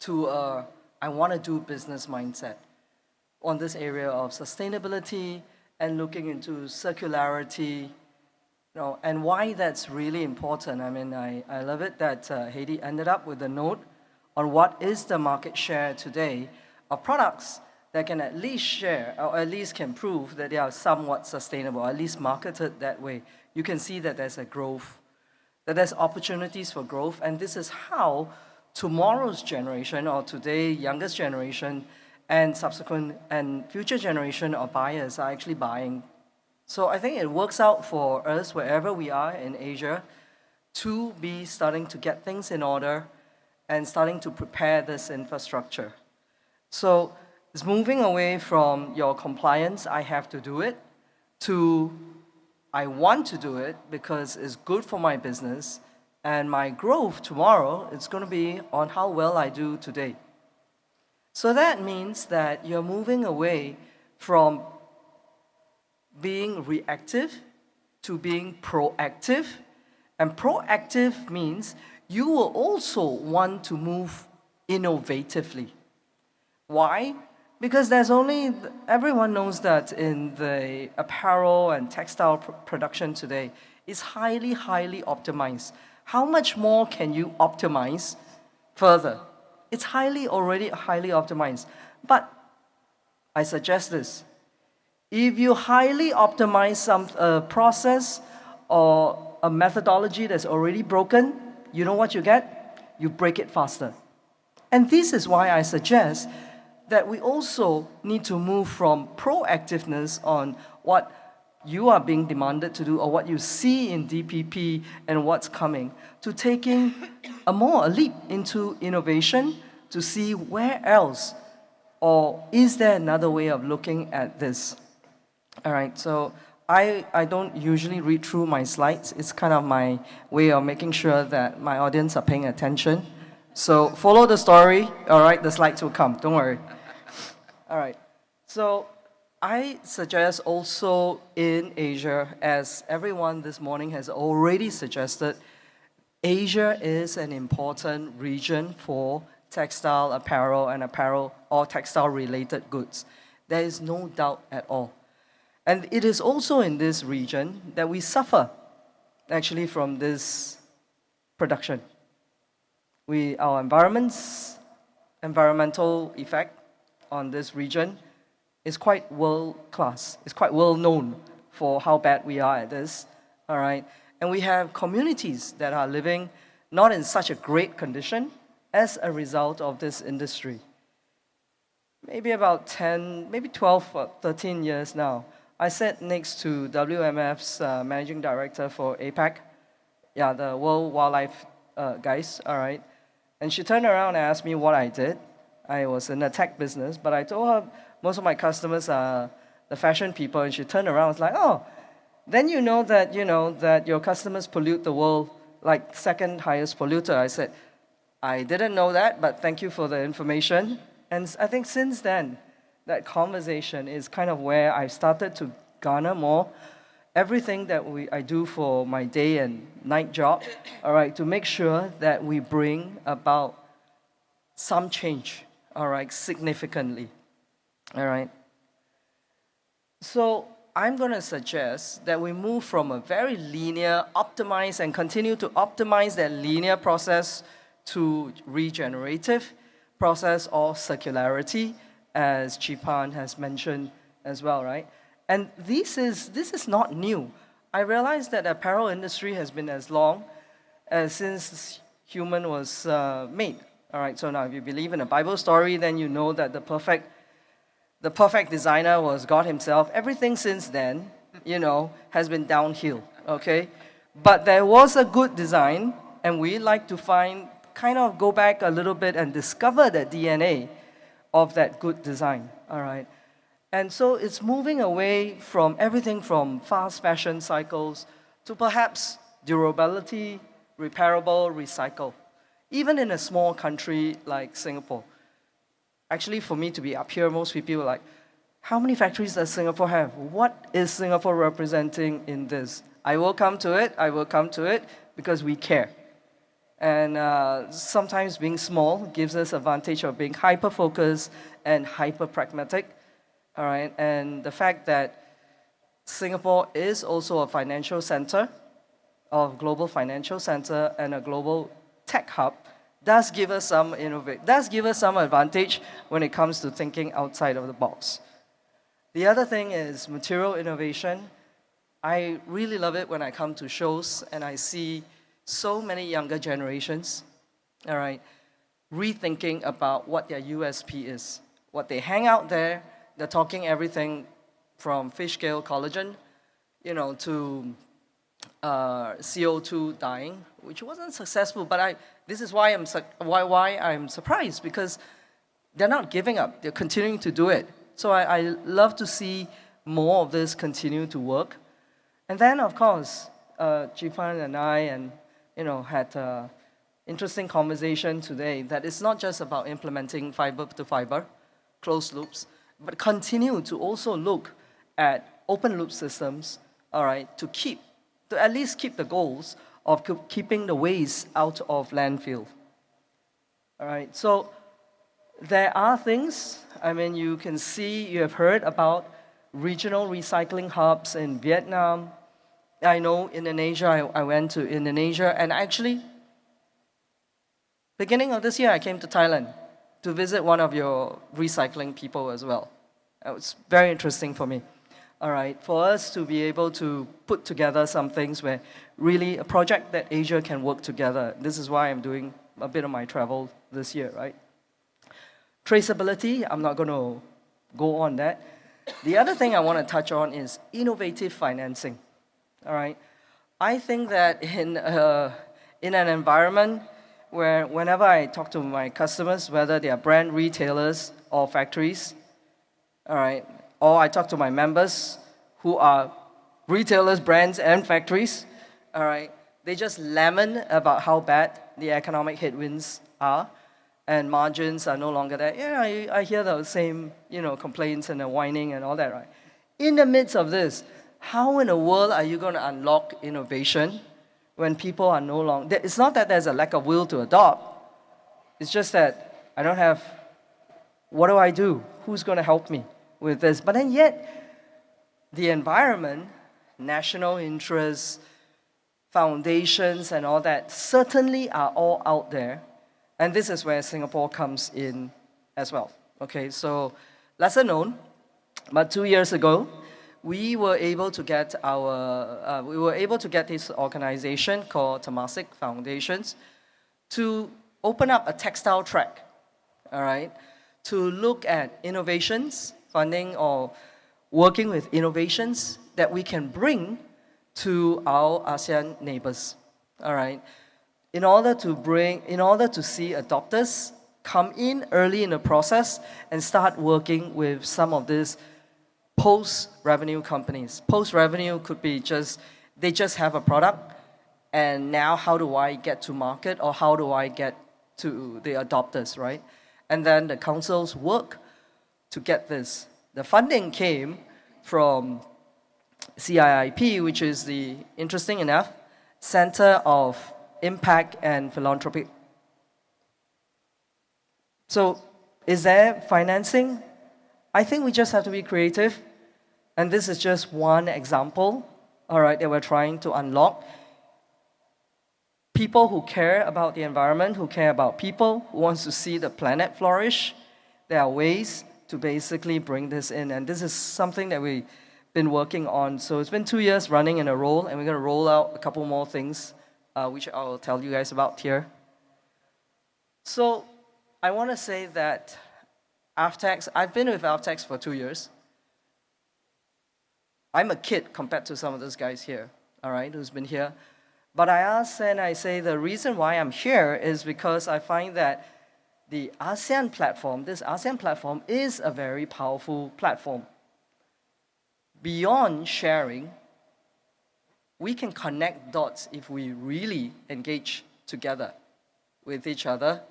to a I want to do business mindset on this area of sustainability and looking into circularity, and why that's really important. I mean, I love it that Heidi ended up with a note on what is the market share today of products that can at least share, or at least can prove that they are somewhat sustainable, at least marketed that way. You can see that there's a growth, that there's opportunities for growth, and this is how tomorrow's generation, or today youngest generation, and subsequent and future generation of buyers are actually buying. So I think it works out for us wherever we are in Asia to be starting to get things in order and starting to prepare this infrastructure. So it's moving away from your compliance, I have to do it, to I want to do it because it's good for my business, and my growth tomorrow is going to be on how well I do today. So that means that you're moving away from being reactive to being proactive. And proactive means you will also want to move innovatively. Why? Because everyone knows that in the apparel and textile production today, it's highly, highly optimized. How much more can you optimize further? It's already highly optimized. But I suggest this. If you highly optimize some process or a methodology that's already broken, you know what you get? You break it faster. And this is why I suggest that we also need to move from proactiveness on what you are being demanded to do or what you see in DPP and what's coming, to taking a leap into innovation to see where else, or is there another way of looking at this? All right, so I don't usually read through my slides. It's kind of my way of making sure that my audience are paying attention. So follow the story, all right? The slides will come, don't worry. All right, so I suggest also in Asia, as everyone this morning has already suggested, Asia is an important region for textile, apparel, or textile-related goods. There is no doubt at all. And it is also in this region that we suffer, actually, from this production. Our environmental effect on this region is quite world-class. It's quite well-known for how bad we are at this, all right? And we have communities that are living not in such a great condition as a result of this industry. Maybe about 12 or 13 years now, I sat next to WMF's managing director for APAC, the World Wildlife guys, all right? And she turned around and asked me what I did. I was in the tech business, but I told her most of my customers are the fashion people, and she turned around and was like, oh, then you know that your customers pollute the world like second highest polluter. I said, I didn't know that, but thank you for the information. And I think since then, that conversation is kind of where I started to garner more everything that I do for my day and night job, all right, to make sure that we bring about some change, all right, significantly, all right. So I'm going to suggest that we move from a very linear, optimize, and continue to optimize that linear process to regenerative process or circularity, as Chipan has mentioned as well, right? And this is not new. I realize that the apparel industry has been as long as since human was made. All right, so now if you believe in a Bible story, then you know that the perfect designer was God himself. Everything since then, has been downhill, okay? But there was a good design, and we like to go back a little bit and discover the DNA of that good design, all right? And so it's moving away from everything from fast fashion cycles to perhaps durability, repairable, recycle. Even in a small country like Singapore. Actually, for me to be up here, most people are like, how many factories does Singapore have? What is Singapore representing in this? I will come to it, because we care. And sometimes being small gives us advantage of being hyper-focused and hyper-pragmatic, all right? And the fact that Singapore is also a financial center, of global financial center and a global tech hub, does give us some advantage when it comes to thinking outside of the box. The other thing is material innovation. I really love it when I come to shows and I see so many younger generations, all right, rethinking about what their USP is. What they hang out there, they're talking everything from fish scale collagen, to CO2 dyeing, which wasn't successful, but this is why I'm surprised, because they're not giving up, they're continuing to do it. So I love to see more of this continue to work. And then, of course, Jifan and I had an interesting conversation today that it's not just about implementing fiber to fiber, closed loops, but continue to also look at open loop systems, all right, to at least keep the goals of keeping the waste out of landfill. All right, so there are things, you can see, you have heard about regional recycling hubs in Vietnam. I know Indonesia, I went to Indonesia, and actually, beginning of this year, I came to Thailand to visit one of your recycling people as well. It was very interesting for me. All right, for us to be able to put together some things where really a project that Asia can work together. This is why I'm doing a bit of my travel this year, right? Traceability, I'm not going to go on that. The other thing I want to touch on is innovative financing. All right, I think that in an environment where whenever I talk to my customers, whether they are brand retailers or factories, all right, or I talk to my members who are retailers, brands, and factories, all right, they just lament about how bad the economic headwinds are, and margins are no longer there. Yeah, I hear the same, complaints and the whining and all that, right? In the midst of this, how in the world are you going to unlock innovation when people are no longer... It's not that there's a lack of will to adopt. It's just that I don't have... What do I do? Who's going to help me with this? But then yet, the environment, national interests, foundations and all that certainly are all out there. And this is where Singapore comes in as well. Okay, so lesser known, but 2 years ago, we were able to get this organization called Temasek Foundations to open up a textile track, all right, to look at innovations, funding or working with innovations that we can bring to our ASEAN neighbors, all right, in order to see adopters come in early in the process and start working with some of these post-revenue companies. Post-revenue could be they just have a product, and now how do I get to market, or how do I get to the adopters, right? And then the councils work to get this. The funding came from CIIP, which is the, interesting enough, Center of Impact and Philanthropy. So, is there financing? I think we just have to be creative, and this is just one example, all right, that we're trying to unlock. People who care about the environment, who care about people, who wants to see the planet flourish, there are ways to basically bring this in, and this is something that we've been working on. So it's been 2 years running in a roll, and we're going to roll out a couple more things, which I will tell you guys about here. So I want to say that Avtex, I've been with Avtex for 2 years. I'm a kid compared to some of those guys here, all right, who's been here. But I ask and I say the reason why I'm here is because I find that the ASEAN platform, this ASEAN platform is a very powerful platform. Beyond sharing, we can connect dots if we really engage together with each other,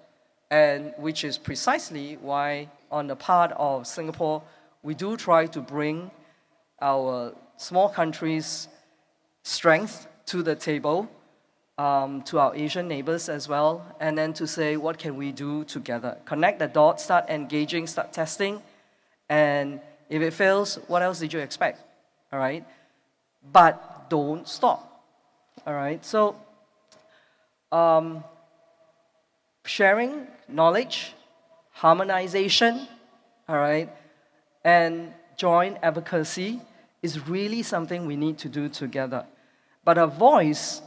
and which is precisely why on the part of Singapore, we do try to bring our small country's strength to the table to our Asian neighbors as well, and then to say, what can we do together? Connect the dots, start engaging, start testing, and if it fails, what else did you expect? All right? But don't stop. All right? So, sharing knowledge, harmonization, all right, and joint advocacy is really something we need to do together. But a voice,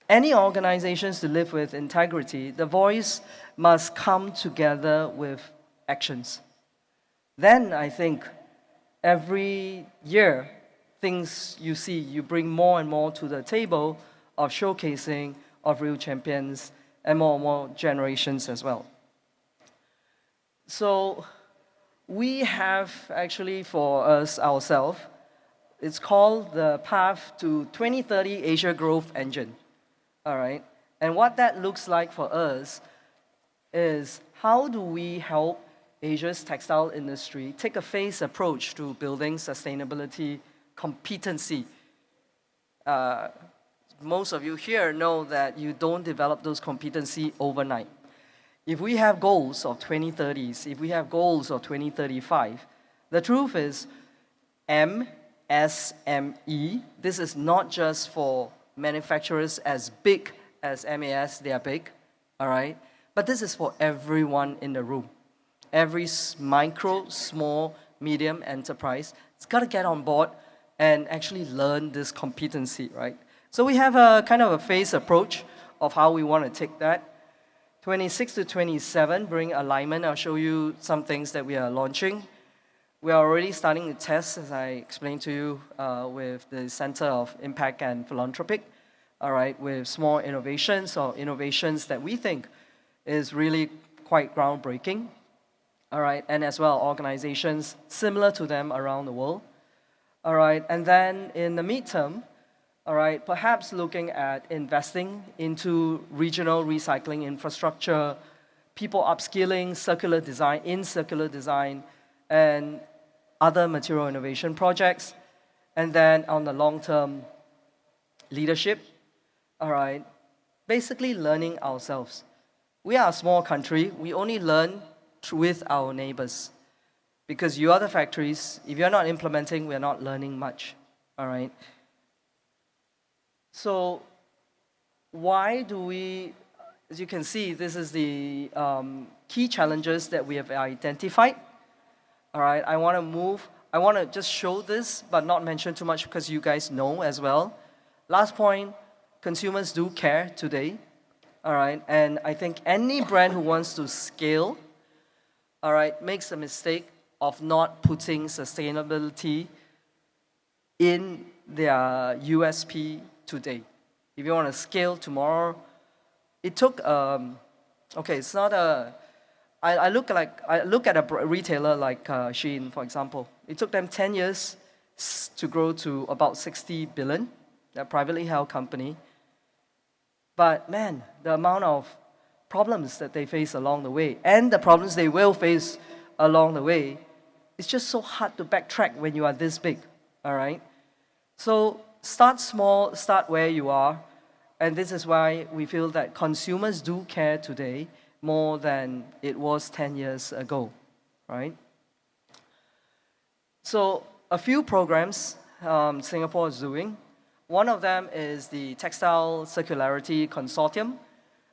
any organizations to live with integrity, the voice must come together with actions. Then I think every year, things you see, you bring more and more to the table of showcasing of real champions and more generations as well. So we have actually for us ourselves, it's called the Path to 2030 Asia Growth Engine. All right? And what that looks like for us is how do we help Asia's textile industry take a phased approach to building sustainability competency. Most of you here know that you don't develop those competency overnight. If we have goals of 2030s, if we have goals of 2035, the truth is MSME, this is not just for manufacturers as big as MAS, they are big, all right? But this is for everyone in the room. Every micro, small, medium enterprise has got to get on board and actually learn this competency, right? So we have a kind of a phased approach of how we want to take that. 26 to 27, bring alignment. I'll show you some things that we are launching. We are already starting to test, as I explained to you, with the Center of Impact and Philanthropic, all right, with small innovations or innovations that we think is really quite groundbreaking, all right, and as well organizations similar to them around the world, all right, and then in the midterm, all right, perhaps looking at investing into regional recycling infrastructure, people upskilling, circular design, and other material innovation projects. And then on the long-term leadership, all right, basically learning ourselves. We are a small country. We only learn with our neighbors. Because you are the factories. If you're not implementing, we're not learning much, all right? So why do we, as you can see, this is the key challenges that we have identified. All right, I want to just show this, but not mention too much because you guys know as well. Last point, consumers do care today. All right, and I think any brand who wants to scale, all right, makes a mistake of not putting sustainability in their USP today. If you want to scale tomorrow, it took, okay, it's not a, I look at a retailer like Shein, for example. It took them 10 years to grow to about 60 billion, a privately held company. But man, the amount of problems that they face along the way and the problems they will face along the way, it's just so hard to backtrack when you are this big, all right? So start small, start where you are, and this is why we feel that consumers do care today more than it was 10 years ago, right? So a few programs Singapore is doing. One of them is the Textile Circularity Consortium,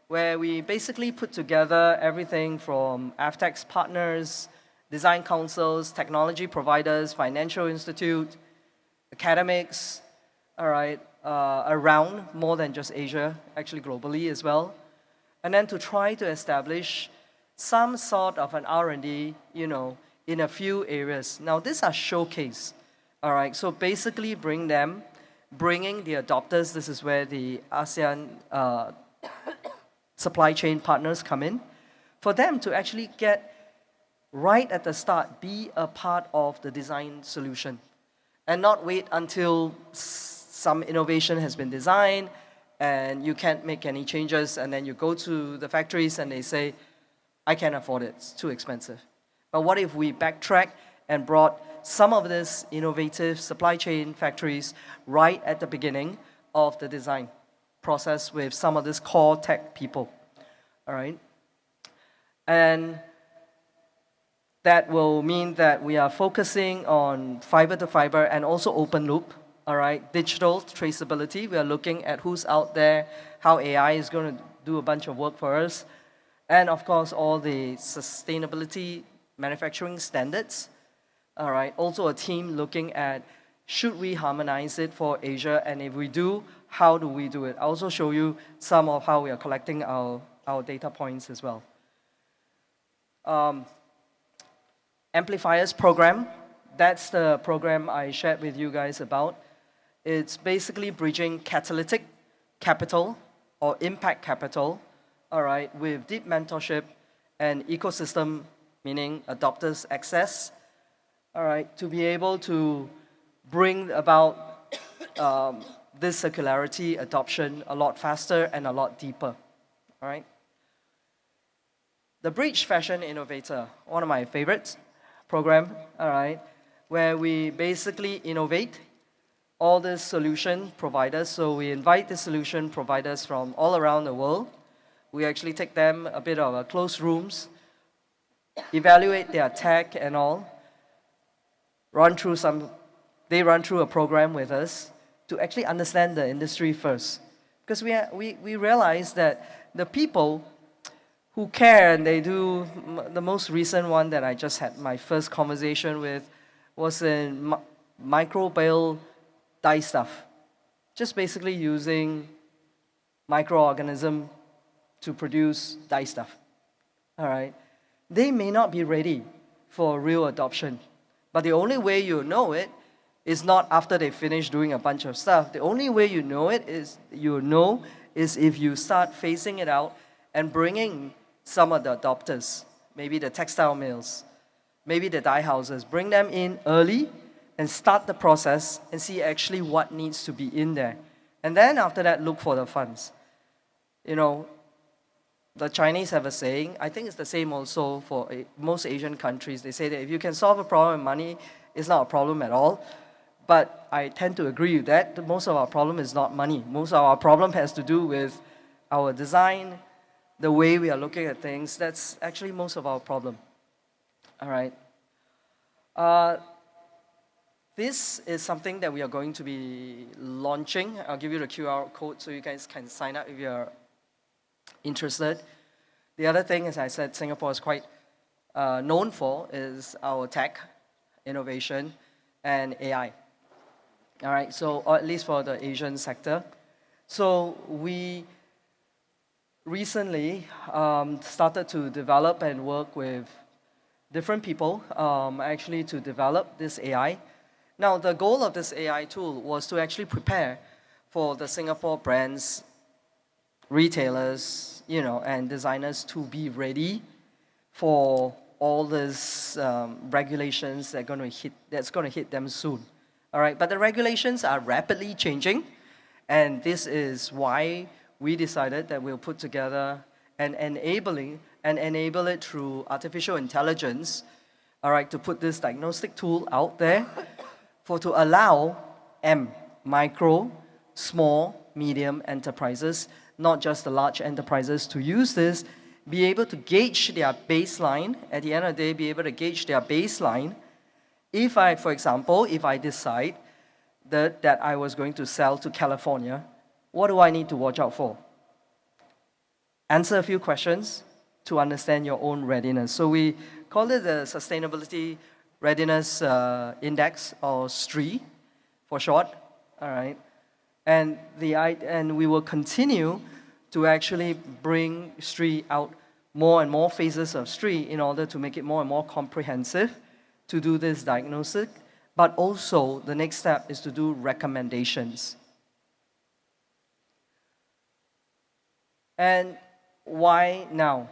where we basically put together everything from AFTEX partners, design councils, technology providers, financial institute, academics, all right, around more than just Asia, actually globally as well. And then to try to establish some sort of an R&D, in a few areas. Now, these are showcase, all right? So basically bringing the adopters, this is where the ASEAN supply chain partners come in, for them to actually get right at the start, be a part of the design solution and not wait until some innovation has been designed and you can't make any changes, and then you go to the factories and they say, I can't afford it, it's too expensive. But what if we backtrack and brought some of these innovative supply chain factories right at the beginning, of the design process with some of these core tech people, all right? And that will mean that we are focusing on fiber to fiber and also open loop, all right? Digital traceability, we are looking at who's out there, how AI is going to do a bunch of work for us, and of course, all the sustainability manufacturing standards, all right? Also a team looking at should we harmonize it for Asia, and if we do, how do we do it? I'll also show you some of how we are collecting our data points as well. Amplifiers program, that's the program I shared with you guys about. It's basically bridging catalytic capital or impact capital, all right, with deep mentorship and ecosystem, meaning adopters access, all right, to be able to bring about this circularity adoption a lot faster and a lot deeper, all right? The Bridge Fashion Innovator, one of my favorites program, all right, where we basically innovate all the solution providers. So we invite the solution providers from all around the world. We actually take them a bit of a closed rooms, evaluate their tech and all, they run through a program with us to actually understand the industry first. Because we realize that the people who care, and they do, the most recent one that I just had my first conversation with was in microbial dye stuff. Just basically using microorganism to produce dye stuff, all right? They may not be ready for real adoption, but the only way you know it is not after they finish doing a bunch of stuff. The only way you know it is if you start phasing it out and bringing some of the adopters, maybe the textile mills, maybe the dye houses, bring them in early and start the process and see actually what needs to be in there. And then after that, look for the funds. You know, the Chinese have a saying, I think it's the same also for most Asian countries. They say that if you can solve a problem with money, it's not a problem at all. But I tend to agree with that. Most of our problem is not money. Most of our problem has to do with our design, the way we are looking at things. That's actually most of our problem. All right. This is something that we are going to be launching. I'll give you the QR code so you guys can sign up if you're interested. The other thing, as I said, Singapore is quite known for is our tech, innovation, and AI. All right, so or at least for the Asian sector. So we recently started to develop and work with different people actually to develop this AI. Now, the goal of this AI tool was to actually prepare for the Singapore brands, retailers, you know, and designers to be ready for all these regulations that's going to hit them soon. All right, but the regulations are rapidly changing, and this is why we decided that we'll put together an enable it through artificial intelligence, all right, to put this diagnostic tool out there to allow micro, small, medium enterprises, not just the large enterprises, to use this, be able to gauge their baseline, at the end of the day, be able to gauge their baseline. If I, for example, if I decide that I was going to sell to California, what do I need to watch out for? Answer a few questions to understand your own readiness. So we call it the Sustainability Readiness Index, or STRI for short, all right? And we will continue to actually bring STRI out, more and more phases of STRI, in order to make it more and more comprehensive to do this diagnosis. But also, the next step is to do recommendations. And why now?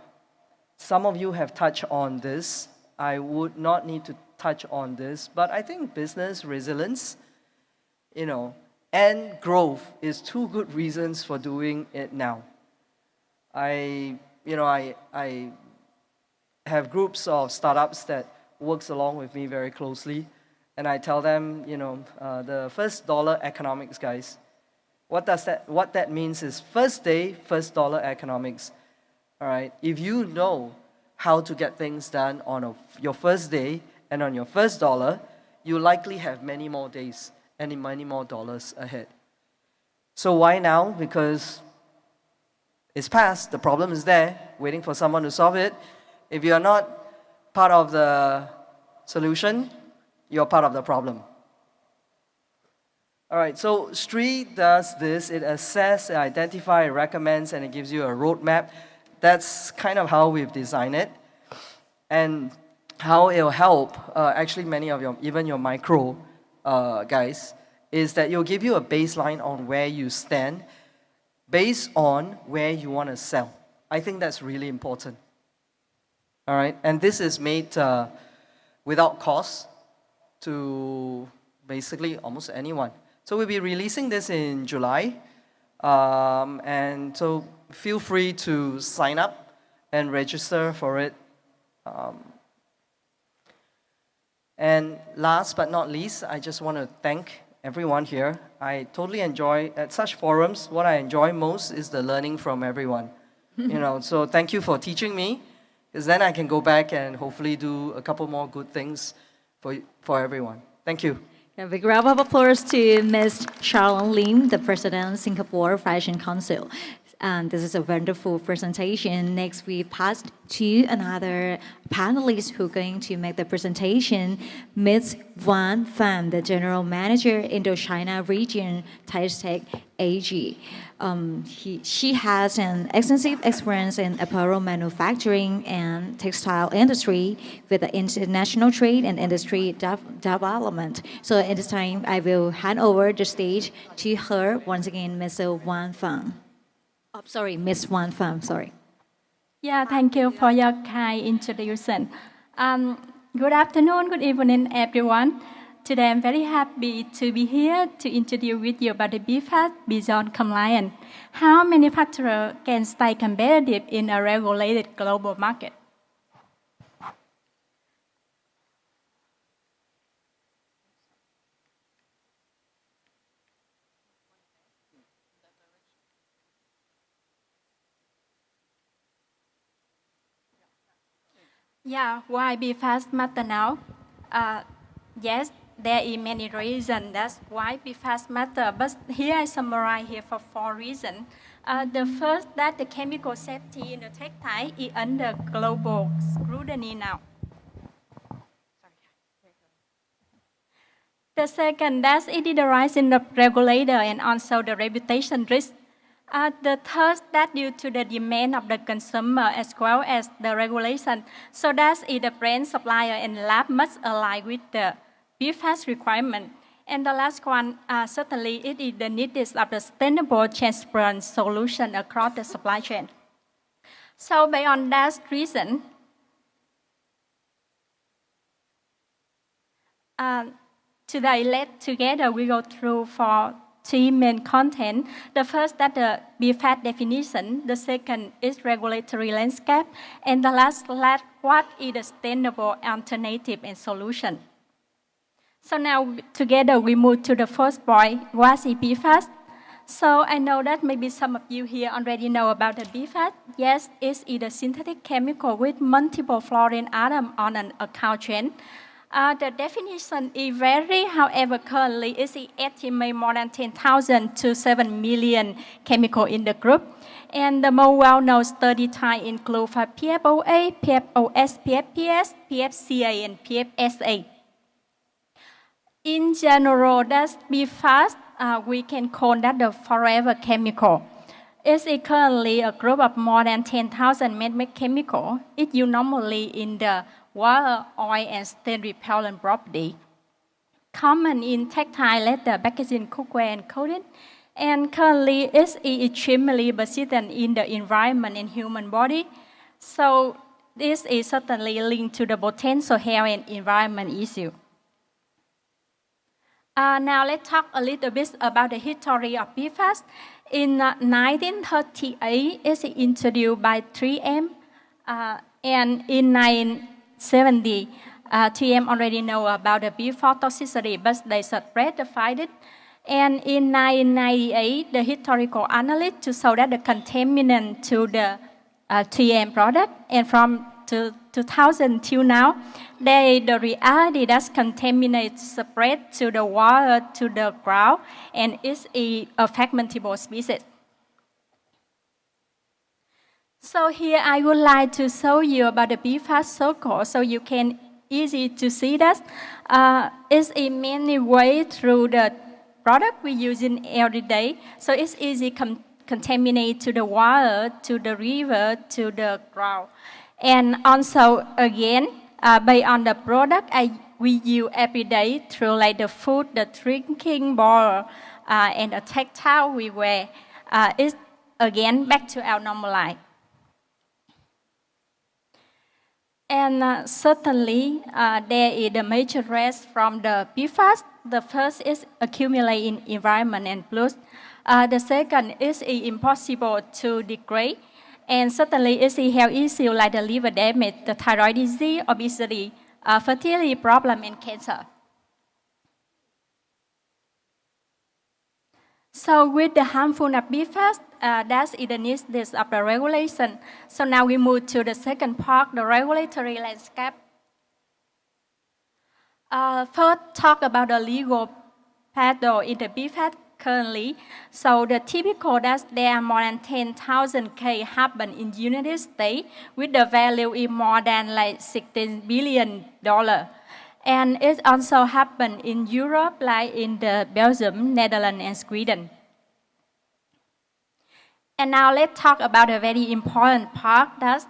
Some of you have touched on this. I would not need to touch on this, but I think business resilience, you know, and growth is two good reasons for doing it now. I have groups of startups that works along with me very closely, and I tell them, you know, the first dollar economics, guys, What that means is first day, first dollar economics. All right. If you know how to get things done on your first day and on your first dollar, you likely have many more days and many more dollars ahead. So why now? Because it's past, the problem is there, waiting for someone to solve it. If you are not part of the solution, you're part of the problem. All right, so STREET does this. It assesses, it identifies, it recommends, and it gives you a roadmap. That's kind of how we've designed it. And how it'll help, actually many of even your micro guys, is that it'll give you a baseline on where you stand based on where you want to sell. I think that's really important. All right, and this is made without cost to basically almost anyone. So we'll be releasing this in July, and so feel free to sign up and register for it. And last but not least, I just want to thank everyone here. I totally enjoy, at such forums, what I enjoy most is the learning from everyone. So thank you for teaching me, because then I can go back and hopefully do a couple more good things for everyone. Thank you. A big round of applause to Ms. Charlene Lim, the President, Singapore Fashion Council. This is a wonderful presentation. Next, we pass to another panelist who's going to make the presentation, Ms. Wan Pham, the General Manager, Indochina Region, Textile AG. She has an extensive experience in apparel manufacturing and textile industry with the international trade and industry development. So at this time, I will hand over the stage to her once again, Ms. Wan Pham. Oh, sorry, Ms. Wan Pham, sorry. Yeah, thank you for your kind introduction. Good afternoon, good evening, everyone. Today I'm very happy to be here to introduce with you about the BFAS Beyond Compliance. How manufacturers can stay competitive in a regulated global market. Yeah, why BFAS matter now? Yes, there are many reasons that's why BFAS matter, but here I summarize here for 4 reasons. The first, that the chemical safety in the textile is under global scrutiny now. The second, that it is the rise in the regulator and also the reputation risk. The third, that due to the demand of the consumer as well as the regulation, so that is the brand, supplier, and lab must align with the BFAS requirement. And the last one, certainly, it is the need of the sustainable, transparent solution across the supply chain. So, beyond that reason, today, together we go through for 3 main content. The first, that the BFAS definition. The second is regulatory landscape. And the last, what is the sustainable alternative and solution. So now, together, we move to the first point, what is BFAS? So I know that maybe some of you here already know about the BFAS. Yes, it is a synthetic chemical with multiple fluorine atoms on an account chain. The definition is vary, however, currently it is estimated more than 10,000 to 7 million chemicals in the group. And the more well-known study types include PFOA, PFOS, PFPS, PFCA, and PFSA. In general, that's BFAS, we can call that the forever chemical. It is currently a group of more than 10,000 man-made chemicals. It is normally in the water, oil, and stain repellent property. Common in textile, leather, packaging, cookware, and coating. And currently, it is extremely persistent in the environment and human body. So this is certainly linked to the potential health and environment issue. Now let's talk a little bit about the history of BFAS. In 1938, it was introduced by 3M, and in 1970, 3M already know about the BFAS toxicity, but they ratified it. And in 1998, the historical analyst to show that the contaminant to the 3M product, and from 2000 till now, the reality that contaminants spread to the water, to the ground, and is a fragmentable species. So here I would like to show you about the PFAS circle, so you can easy to see that it's in many ways through the product we use in every day. So it's easy contaminate to the water, to the river, to the ground. And also, again, based on the product we use every day through like the food, the drinking bottle, and the textile we wear, is again back to our normal life. And certainly, there is a major risk from the PFAS. The first is accumulate in environment and pollution. The second is impossible to degrade. And certainly, it's a health issue like the liver damage, the thyroid disease, obesity, fertility problem, and cancer. So with the harmful of PFAS, that's the needs of the regulation. So now we move to the second part, the regulatory landscape. First, talk about the legal pathway in the PFAS currently. So the typical that there are more than 10,000 cases happen in the United States with the value is more than like $16 billion. And it also happened in Europe, like in the Belgium, Netherlands, and Sweden. And now let's talk about a very important part, that's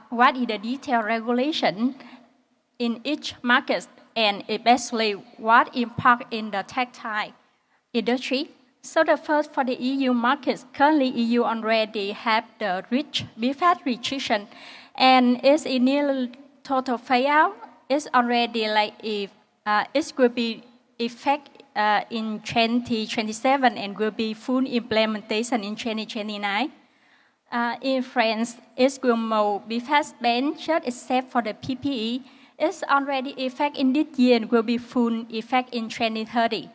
what is the detailed regulation in each market, and especially what impact in the textile industry. So the first for the EU markets, currently EU already have the rich PFAS restriction, and it's in near total phase out. It's already like if it will be effect in 2027 and will be full implementation in 2029. In France, it will move PFAS ban just except for the PPE. It's already effect in this year and will be full effect in 2030.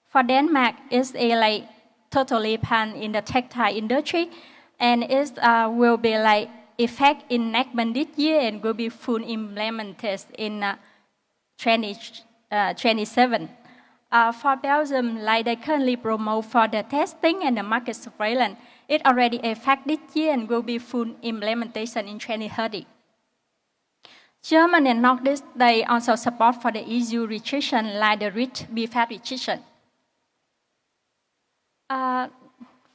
For Denmark, it's a like totally ban in the textile industry, and it will be like effect in next month this year and will be full implemented in 2027. For Belgium, like they currently promote for the testing and the market surveillance, it already effect this year and will be full implementation in 2030. Germany and Nordics, they also support for the EU restriction like the rich PFAS restriction.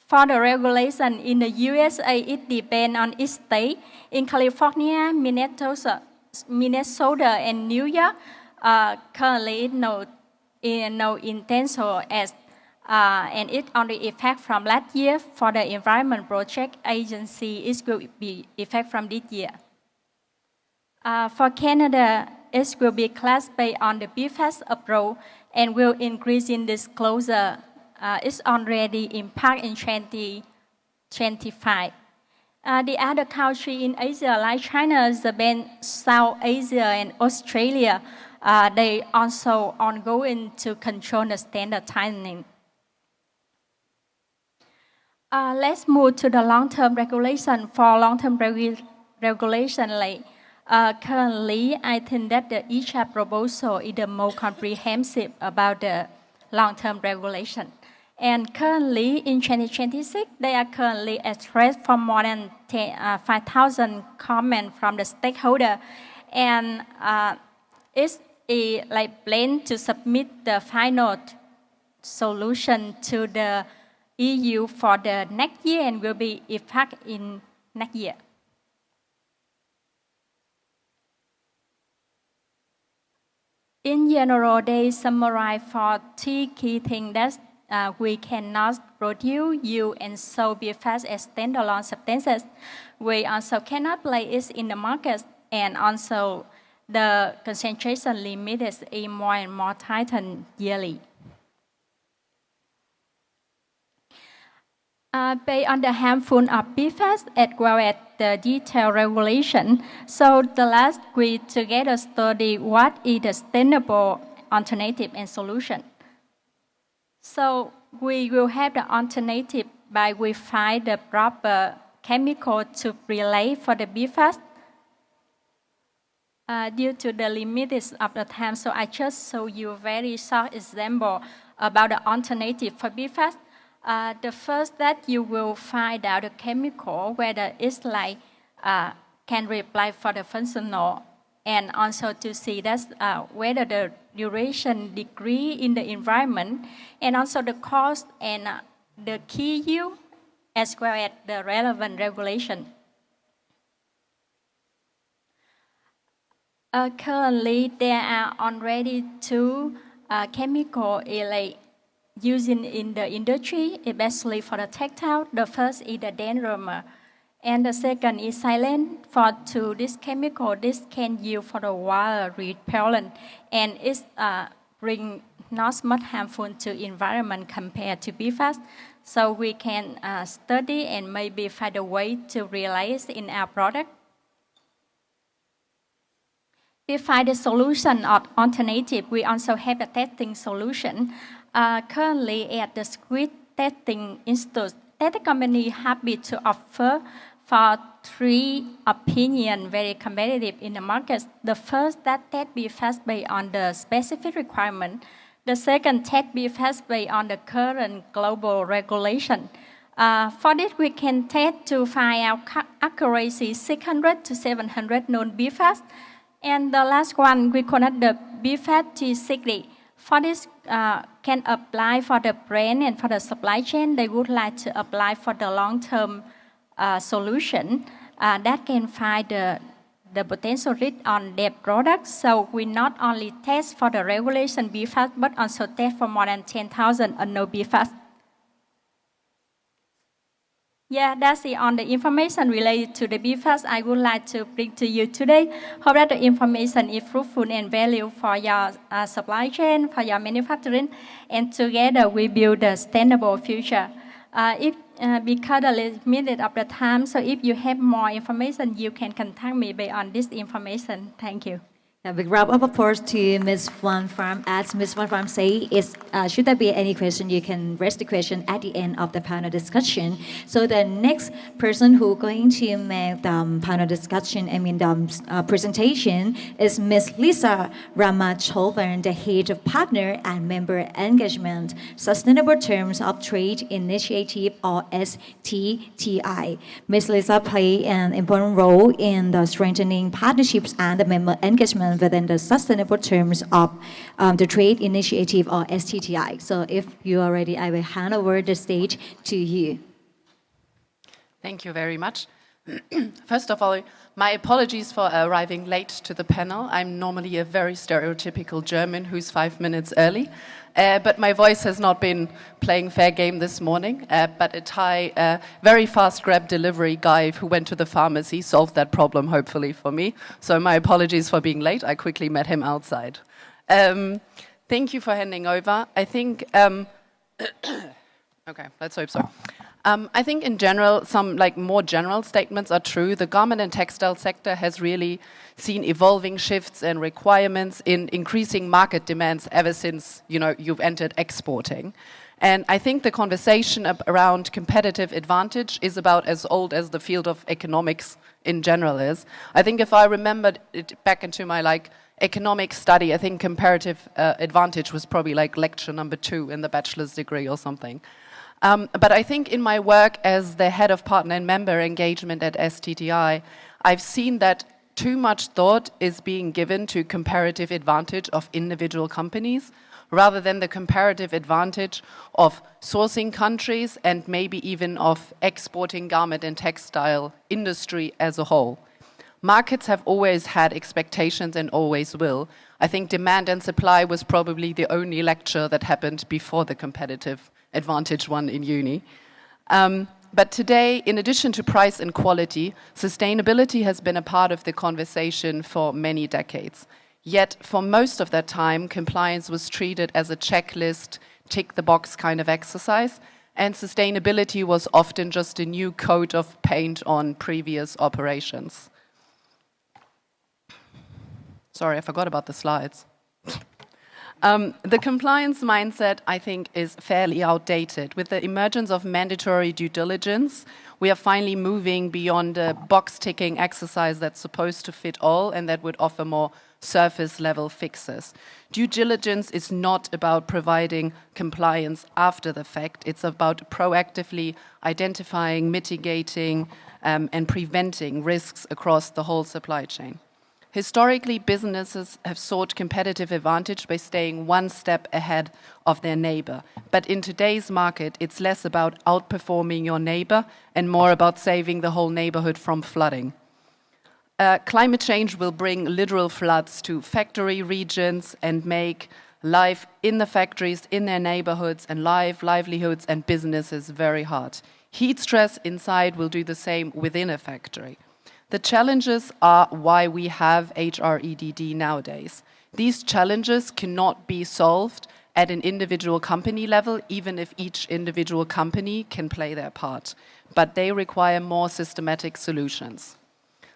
For the regulation in the USA, it depends on each state. In California, Minnesota, and New York, currently no intention as, and it only effect from last year. For the Environment Project Agency, it will be effect from this year. For Canada, it will be classed based on the PFAS approach and will increase in disclosure. It's already impact in 2025. The other country in Asia, like China, Japan, South Asia, and Australia, they also ongoing to control the standard tightening. Let's move to the long-term regulation. For long-term regulation, like currently, I think that the ECHA proposal is the most comprehensive about the long-term regulation. And currently, in 2026, they are currently addressed from more than 5,000 comments from the stakeholder, and it's a like plan to submit the final solution to the EU for the next year and will be effective in next year. In general, they summarize for 3 key things that we cannot produce, use, and sell PFAS as standalone substances. We also cannot place it in the market, and also the concentration limit is more and more tightened yearly. Based on the harmful of PFAS as well as the detailed regulation, so the last we together study what is the sustainable alternative and solution. So we will have the alternative by we find the proper chemical to relay for the BFAS. Due to the limits of the time, so I just show you a very short example about the alternative for BFAS. The first that you will find out the chemical whether it's like can reply for the functional, and also to see that whether the duration degree in the environment, and also the cost and the key yield, as well as the relevant regulation. Currently, there are already two chemical using in the industry, especially for the textile. The first is the dendromer, and the second is silent. For this chemical, this can yield for the water repellent, and it's bring not much harmful to environment compared to PFAS. So we can study and maybe find a way to realize in our product. We find a solution or alternative. We also have a testing solution. Currently at the Squid Testing Institute, that company happy to offer for 3 opinion very competitive in the market. The first that test BFAS based on the specific requirement. The second test BFAS based on the current global regulation. For this, we can test to find out accuracy 600 to 700 known BFAS. And the last one, we connect the BFAS T60. For this, can apply for the brand and for the supply chain. They would like to apply for the long-term solution that can find the potential risk on their products. So we not only test for the regulation BFAS, but also test for more than 10,000 unknown BFAS. Yeah, that's it on the information related to the BFAS I would like to bring to you today. Hope that the information is fruitful and valuable for your supply chain, for your manufacturing, and together we build a sustainable future. Because the limit of the time, so if you have more information, you can contact me based on this information. Thank you. A big round of applause to Ms. Van Farm. As Ms. Van Farm say, should there be any question, you can raise the question at the end of the panel discussion. So the next person who going to make the panel discussion, presentation, is Ms. Lisa Ramachovan, the head of Partner and Member Engagement, Sustainable Terms of Trade Initiative, or STTI. Ms. Lisa play an important role in the strengthening partnerships and the member engagement within the sustainable terms of the trade initiative, or STTI. So if you are ready, I will hand over the stage to you. Thank you very much. First of all, my apologies for arriving late to the panel. I'm normally a very stereotypical German who's 5 minutes early. But my voice has not been playing fair game this morning. But a Thai, very fast grab delivery guy who went to the pharmacy solved that problem, hopefully, for me. So my apologies for being late. I quickly met him outside. Thank you for handing over. I think... okay, let's hope so. I think in general, some more general statements are true. The garment and textile sector has really seen evolving shifts and requirements in increasing market demands ever since, you've entered exporting. And I think the conversation around competitive advantage is about as old as the field of economics in general is. I think if I remembered it back into my economic study, I think comparative advantage was probably lecture number 2 in the bachelor's degree or something. But I think in my work as the head of partner and member engagement at STTI, I've seen that too much thought is being given to comparative advantage of individual companies rather than the comparative advantage of sourcing countries and maybe even of exporting garment and textile industry as a whole. Markets have always had expectations and always will. I think demand and supply was probably the only lecture that happened before the competitive advantage one in uni. But today, in addition to price and quality, sustainability has been a part of the conversation for many decades. Yet, for most of that time, compliance was treated as a checklist, tick-the-box kind of exercise, and sustainability was often just a new coat of paint on previous operations. Sorry, I forgot about the slides. The compliance mindset, I think, is fairly outdated. With the emergence of mandatory due diligence, we are finally moving beyond a box-ticking exercise that's supposed to fit all and that would offer more surface-level fixes. Due diligence is not about providing compliance after the fact. It's about proactively identifying, mitigating, and preventing risks across the whole supply chain. Historically, businesses have sought competitive advantage by staying one step ahead of their neighbor. But in today's market, it's less about outperforming your neighbor and more about saving the whole neighborhood from flooding. Climate change will bring literal floods to factory regions and make life in the factories, in their neighborhoods, and livelihoods and businesses very hard. Heat stress inside will do the same within a factory. The challenges are why we have HREDD nowadays. These challenges cannot be solved at an individual company level, even if each individual company can play their part. But they require more systematic solutions.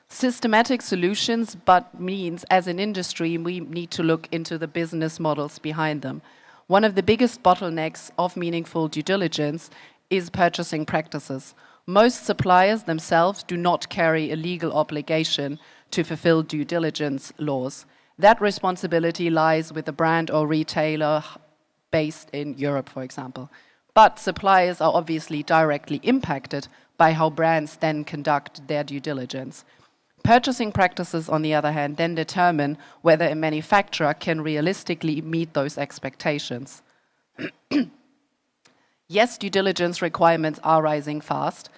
Systematic solutions, but means as an industry, we need to look into the business models behind them. One of the biggest bottlenecks of meaningful due diligence is purchasing practices. Most suppliers themselves do not carry a legal obligation to fulfill due diligence laws. That responsibility lies with a brand or retailer based in Europe, for example. But suppliers are obviously directly impacted by how brands then conduct their due diligence. Purchasing practices, on the other hand, then determine whether a manufacturer can realistically meet those expectations. Yes, due diligence requirements are rising fast,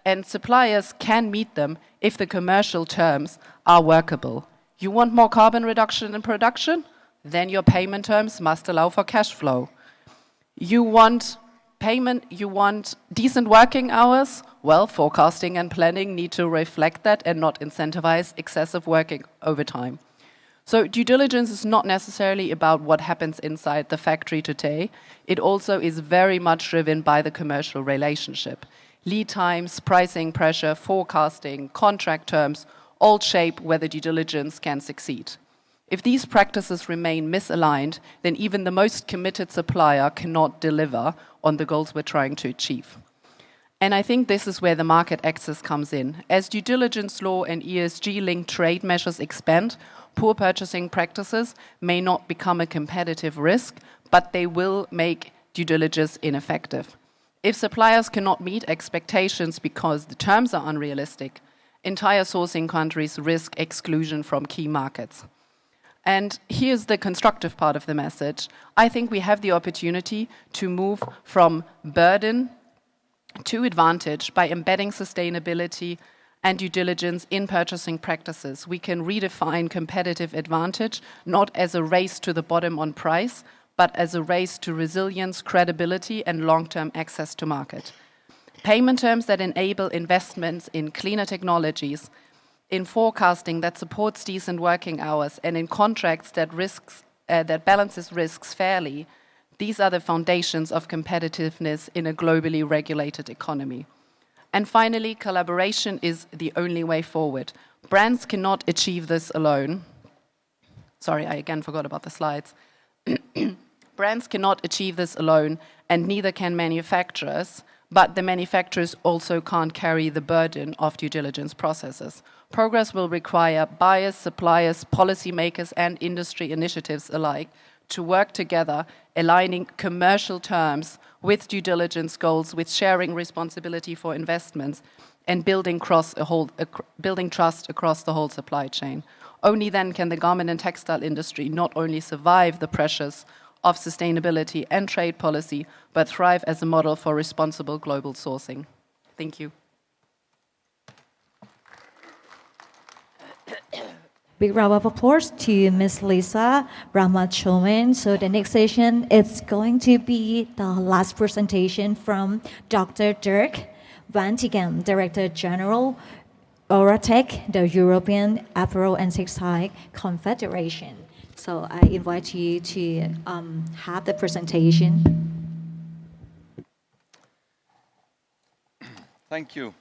and suppliers can meet them if the commercial terms are workable. You want more carbon reduction in production? Then your payment terms must allow for cash flow. You want decent working hours? Well, forecasting and planning need to reflect that and not incentivize excessive working overtime. So due diligence is not necessarily about what happens inside the factory today. It also is very much driven by the commercial relationship. Lead times, pricing pressure, forecasting, contract terms all shape whether due diligence can succeed. If these practices remain misaligned, then even the most committed supplier cannot deliver on the goals we're trying to achieve. And I think this is where the market access comes in. As due diligence law and ESG-linked trade measures expand, poor purchasing practices may not become a competitive risk, but they will make due diligence ineffective. If suppliers cannot meet expectations because the terms are unrealistic, entire sourcing countries risk exclusion from key markets. And here's the constructive part of the message. I think we have the opportunity to move from burden to advantage by embedding sustainability and due diligence in purchasing practices. We can redefine competitive advantage not as a race to the bottom on price, but as a race to resilience, credibility, and long-term access to market. Payment terms that enable investments in cleaner technologies, in forecasting that supports decent working hours, and in contracts that balances risks fairly. These are the foundations of competitiveness in a globally regulated economy. And finally, collaboration is the only way forward. Brands cannot achieve this alone. Sorry, I again forgot about the slides. Brands cannot achieve this alone, and neither can manufacturers, but the manufacturers also can't carry the burden of due diligence processes. Progress will require buyers, suppliers, policymakers, and industry initiatives alike to work together, aligning commercial terms with due diligence goals, with sharing responsibility for investments, and building trust across the whole supply chain. Only then can the garment and textile industry not only survive the pressures of sustainability and trade policy, but thrive as a model for responsible global sourcing. Thank you. Big round of applause to Ms. Lisa Ramachoman. So the next session is going to be the last presentation from Dr. Dirk Van Tighem, Director General, Euratech, the European Apparel and Textile Confederation. So I invite you to have the presentation. Thank you.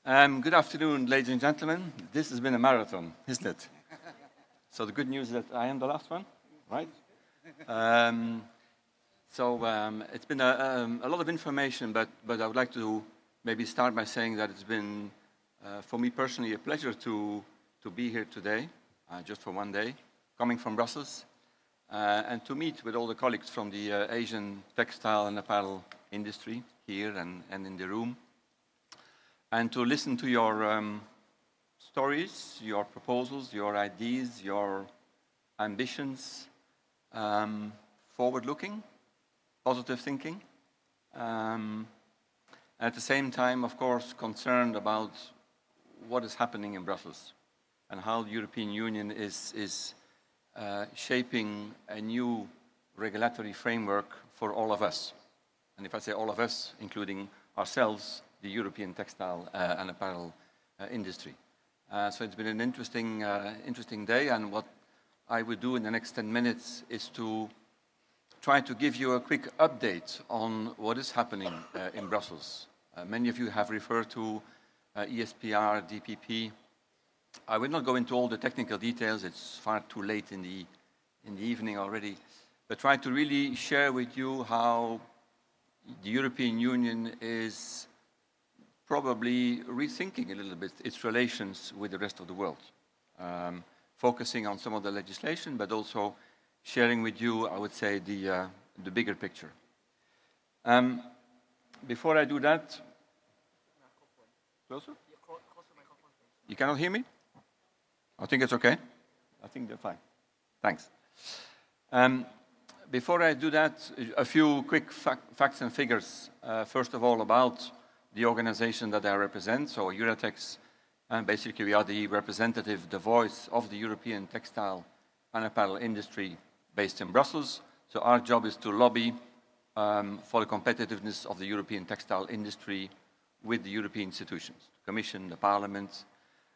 Good afternoon, ladies and gentlemen. This has been a marathon, isn't it? So the good news is that I am the last one? right? It's been a lot of information, but I would like to maybe start by saying that it's been, for me personally, a pleasure to be here today, just for one day, coming from Brussels, and to meet with all the colleagues from the Asian textile and apparel industry here and in the room, and to listen to your stories, your proposals, your ideas, your ambitions, forward-looking, positive thinking, at the same time, of course, concerned about what is happening in Brussels and how the European Union is shaping a new regulatory framework for all of us. And if I say all of us, including ourselves, the European textile and apparel industry. So it's been an interesting day, and what I would do in the next 10 minutes is to try to give you a quick update on what is happening in Brussels. Many of you have referred to ESPR, DPP. I will not go into all the technical details, it's far too late in the evening already, but try to really share with you how the European Union is probably rethinking a little bit its relations with the rest of the world, focusing on some of the legislation, but also sharing with you, I would say, the bigger picture. Before I do that, closer? You cannot hear me? I think it's okay. I think they're fine. Thanks. Before I do that, a few quick facts and figures. First of all, about the organization that I represent, so Euratex, and basically we are the representative, the voice of the European textile and apparel industry based in Brussels. So our job is to lobby for the competitiveness of the European textile industry with the European institutions, the Commission, the Parliament.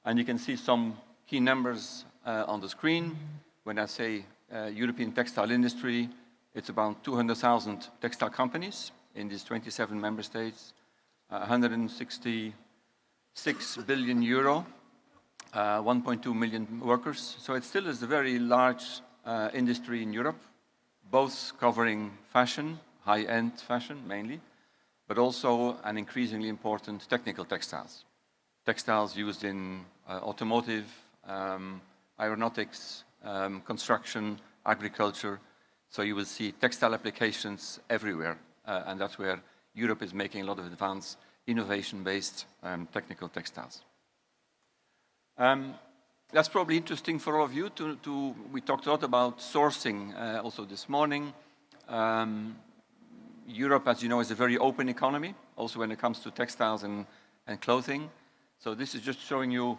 And you can see some key numbers on the screen. When I say European textile industry, it's about 200,000 textile companies in these 27 member states, 166 billion euro, 1.2 million workers. So it still is a very large industry in Europe, both covering fashion, high-end fashion mainly, but also an increasingly important technical textiles. Textiles used in automotive, aeronautics, construction, agriculture. So you will see textile applications everywhere, and that's where Europe is making a lot of advanced, innovation-based technical textiles. That's probably interesting for all of you. We talked a lot about sourcing also this morning. Europe, as you know, is a very open economy, also when it comes to textiles and clothing. So this is just showing you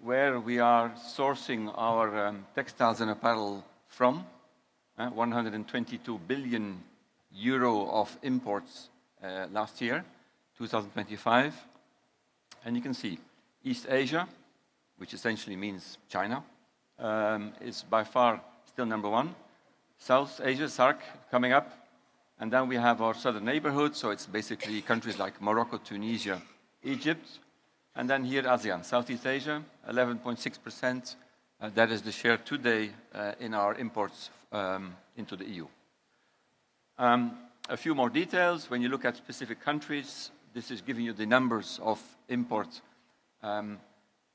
where we are sourcing our textiles and apparel from. 122 billion euro of imports last year, 2025. And you can see East Asia, which essentially means China, is by far still number one. South Asia, SAARC, coming up. And then we have our southern neighborhood, so it's basically countries like Morocco, Tunisia, Egypt. And then here, ASEAN, Southeast Asia, 11.6%. That is the share today in our imports into the EU. A few more details. When you look at specific countries, this is giving you the numbers of import.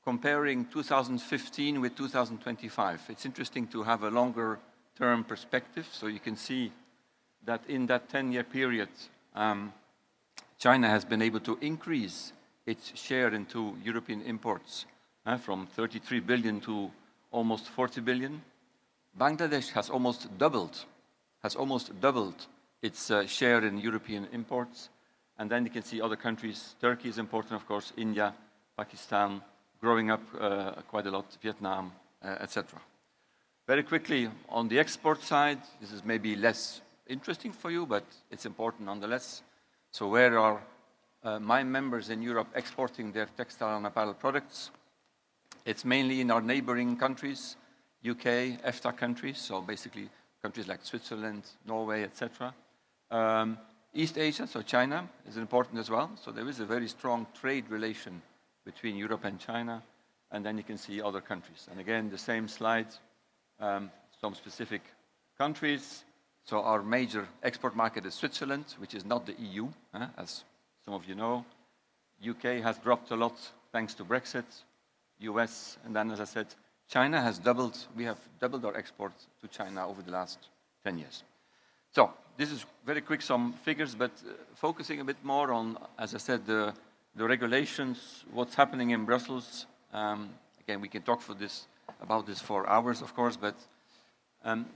Comparing 2015 with 2025. It's interesting to have a longer term perspective, so you can see that in that 10-year period, China has been able to increase its share into European imports from 33 billion to almost 40 billion. Bangladesh has almost doubled its share in European imports. And then you can see other countries. Turkey is important, of course, India, Pakistan, growing up quite a lot, Vietnam, etc. Very quickly, on the export side, this is maybe less interesting for you, but it's important nonetheless. So where are my members in Europe exporting their textile and apparel products? It's mainly in our neighboring countries, UK, EFTA countries, so basically countries like Switzerland, Norway, etc. East Asia, so China, is important as well. So there is a very strong trade relation between Europe and China, and then you can see other countries. And again, the same slide, some specific countries. So our major export market is Switzerland, which is not the EU, as some of you know. UK has dropped a lot thanks to Brexit. US, and then, as I said, China has doubled. We have doubled our exports to China over the last 10 years. So this is very quick, some figures, but focusing a bit more on, as I said, the regulations, what's happening in Brussels. Again, we can talk about this for hours, of course, but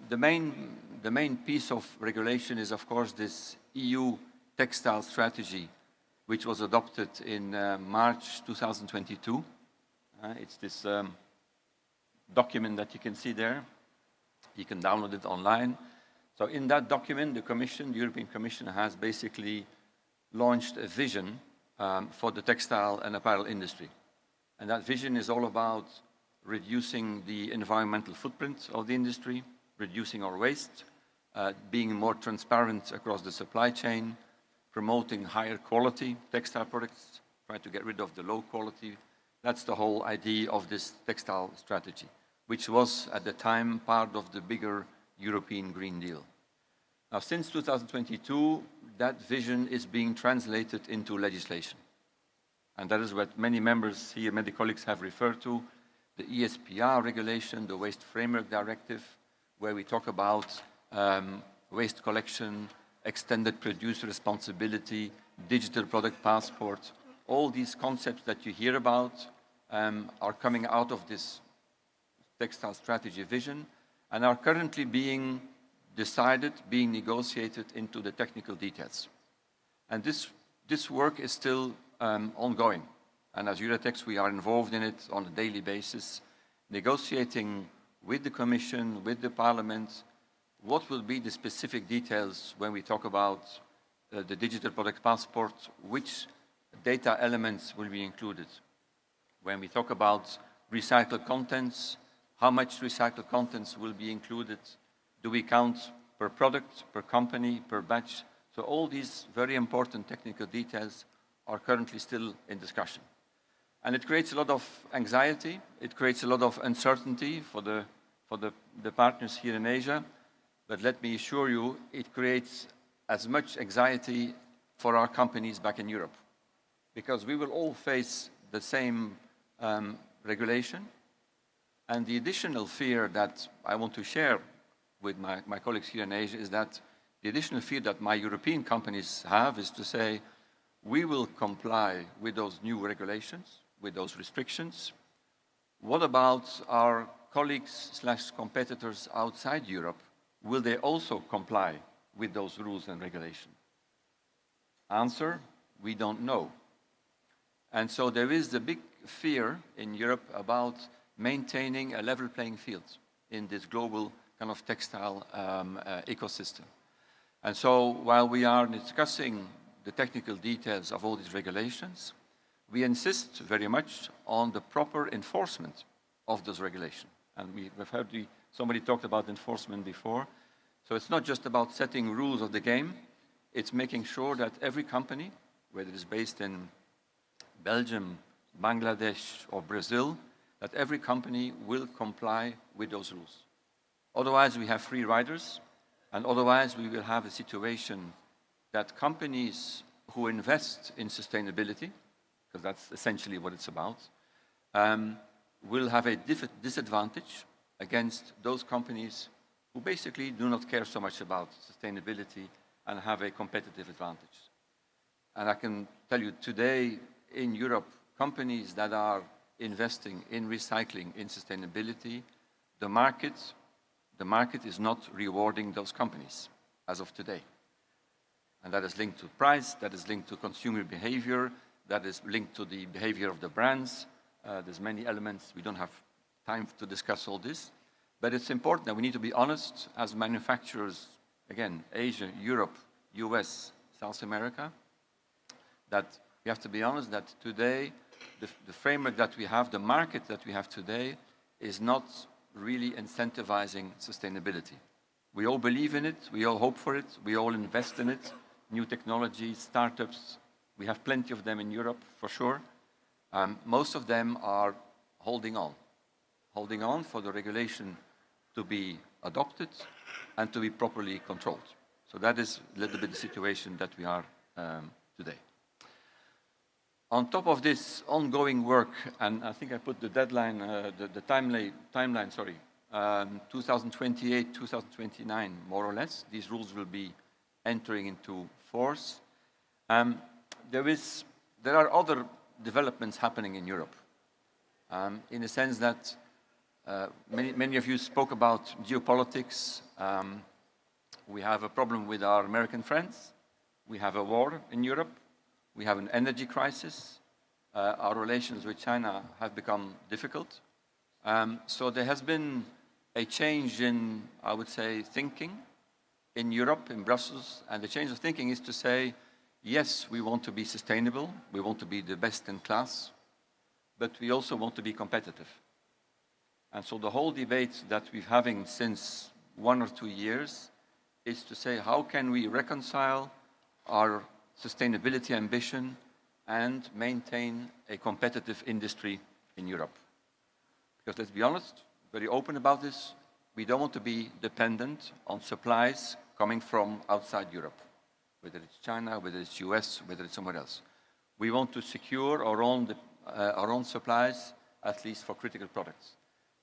the main piece of regulation is, of course, this EU textile strategy, which was adopted in March 2022. It's this document that you can see there. You can download it online. So in that document, the European Commission has basically launched a vision for the textile and apparel industry. And that vision is all about reducing the environmental footprint of the industry, reducing our waste, being more transparent across the supply chain, promoting higher quality textile products, trying to get rid of the low quality. That's the whole idea of this textile strategy, which was at the time part of the bigger European Green Deal. Now, since 2022, that vision is being translated into legislation. And that is what many members here, many colleagues have referred to, the ESPR regulation, the Waste Framework Directive, where we talk about waste collection, extended producer responsibility, digital product passport. All these concepts that you hear about are coming out of this textile strategy vision and are currently being decided, being negotiated into the technical details. And this work is still ongoing. And as Eurotex, we are involved in it on a daily basis, negotiating with the Commission, with the Parliament, what will be the specific details when we talk about the digital product passport, which data elements will be included. When we talk about recycled contents, how much recycled contents will be included? Do we count per product, per company, per batch? So all these very important technical details are currently still in discussion. And it creates a lot of anxiety, it creates a lot of uncertainty for the partners here in Asia, but let me assure you, it creates as much anxiety for our companies back in Europe, because we will all face the same regulation. And the additional fear that I want to share with my colleagues here in Asia is that the additional fear that my European companies have is to say, we will comply with those new regulations, with those restrictions. What about our colleagues/competitors outside Europe? Will they also comply with those rules and regulations? Answer, we don't know. And so there is a big fear in Europe about maintaining a level playing field in this global kind of textile ecosystem. And so while we are discussing the technical details of all these regulations, we insist very much on the proper enforcement of those regulations. And we've heard somebody talked about enforcement before. So it's not just about setting rules of the game, it's making sure that every company, whether it's based in Belgium, Bangladesh, or Brazil, that every company will comply with those rules. Otherwise, we have free riders, and otherwise we will have a situation that companies who invest in sustainability, because that's essentially what it's about, will have a disadvantage against those companies who basically do not care so much about sustainability and have a competitive advantage. And I can tell you today in Europe, companies that are investing in recycling, in sustainability, the market is not rewarding those companies as of today. And that is linked to price, that is linked to consumer behavior, that is linked to the behavior of the brands. There's many elements. We don't have time to discuss all this. But it's important that we need to be honest as manufacturers, again, Asia, Europe, US, South America, that we have to be honest that today, the framework that we have, the market that we have today, is not really incentivizing sustainability. We all believe in it, we all hope for it, we all invest in it, new technologies, startups, we have plenty of them in Europe, for sure. Most of them are holding on for the regulation to be adopted and to be properly controlled. So that is a little bit the situation that we are today. On top of this ongoing work, and I think I put the deadline, the timeline, sorry, 2028, 2029, more or less, these rules will be entering into force. There are other developments happening in Europe, in the sense that many of you spoke about geopolitics. We have a problem with our American friends. We have a war in Europe. We have an energy crisis. Our relations with China have become difficult. So there has been a change in, I would say, thinking in Europe, in Brussels. And the change of thinking is to say, yes, we want to be sustainable. We want to be the best in class. But we also want to be competitive. And so the whole debate that we're having since 1 or 2 years is to say, how can we reconcile our sustainability ambition and maintain a competitive industry in Europe? Because let's be honest, very open about this, we don't want to be dependent on supplies coming from outside Europe, whether it's China, whether it's US, whether it's somewhere else. We want to secure our own supplies, at least for critical products.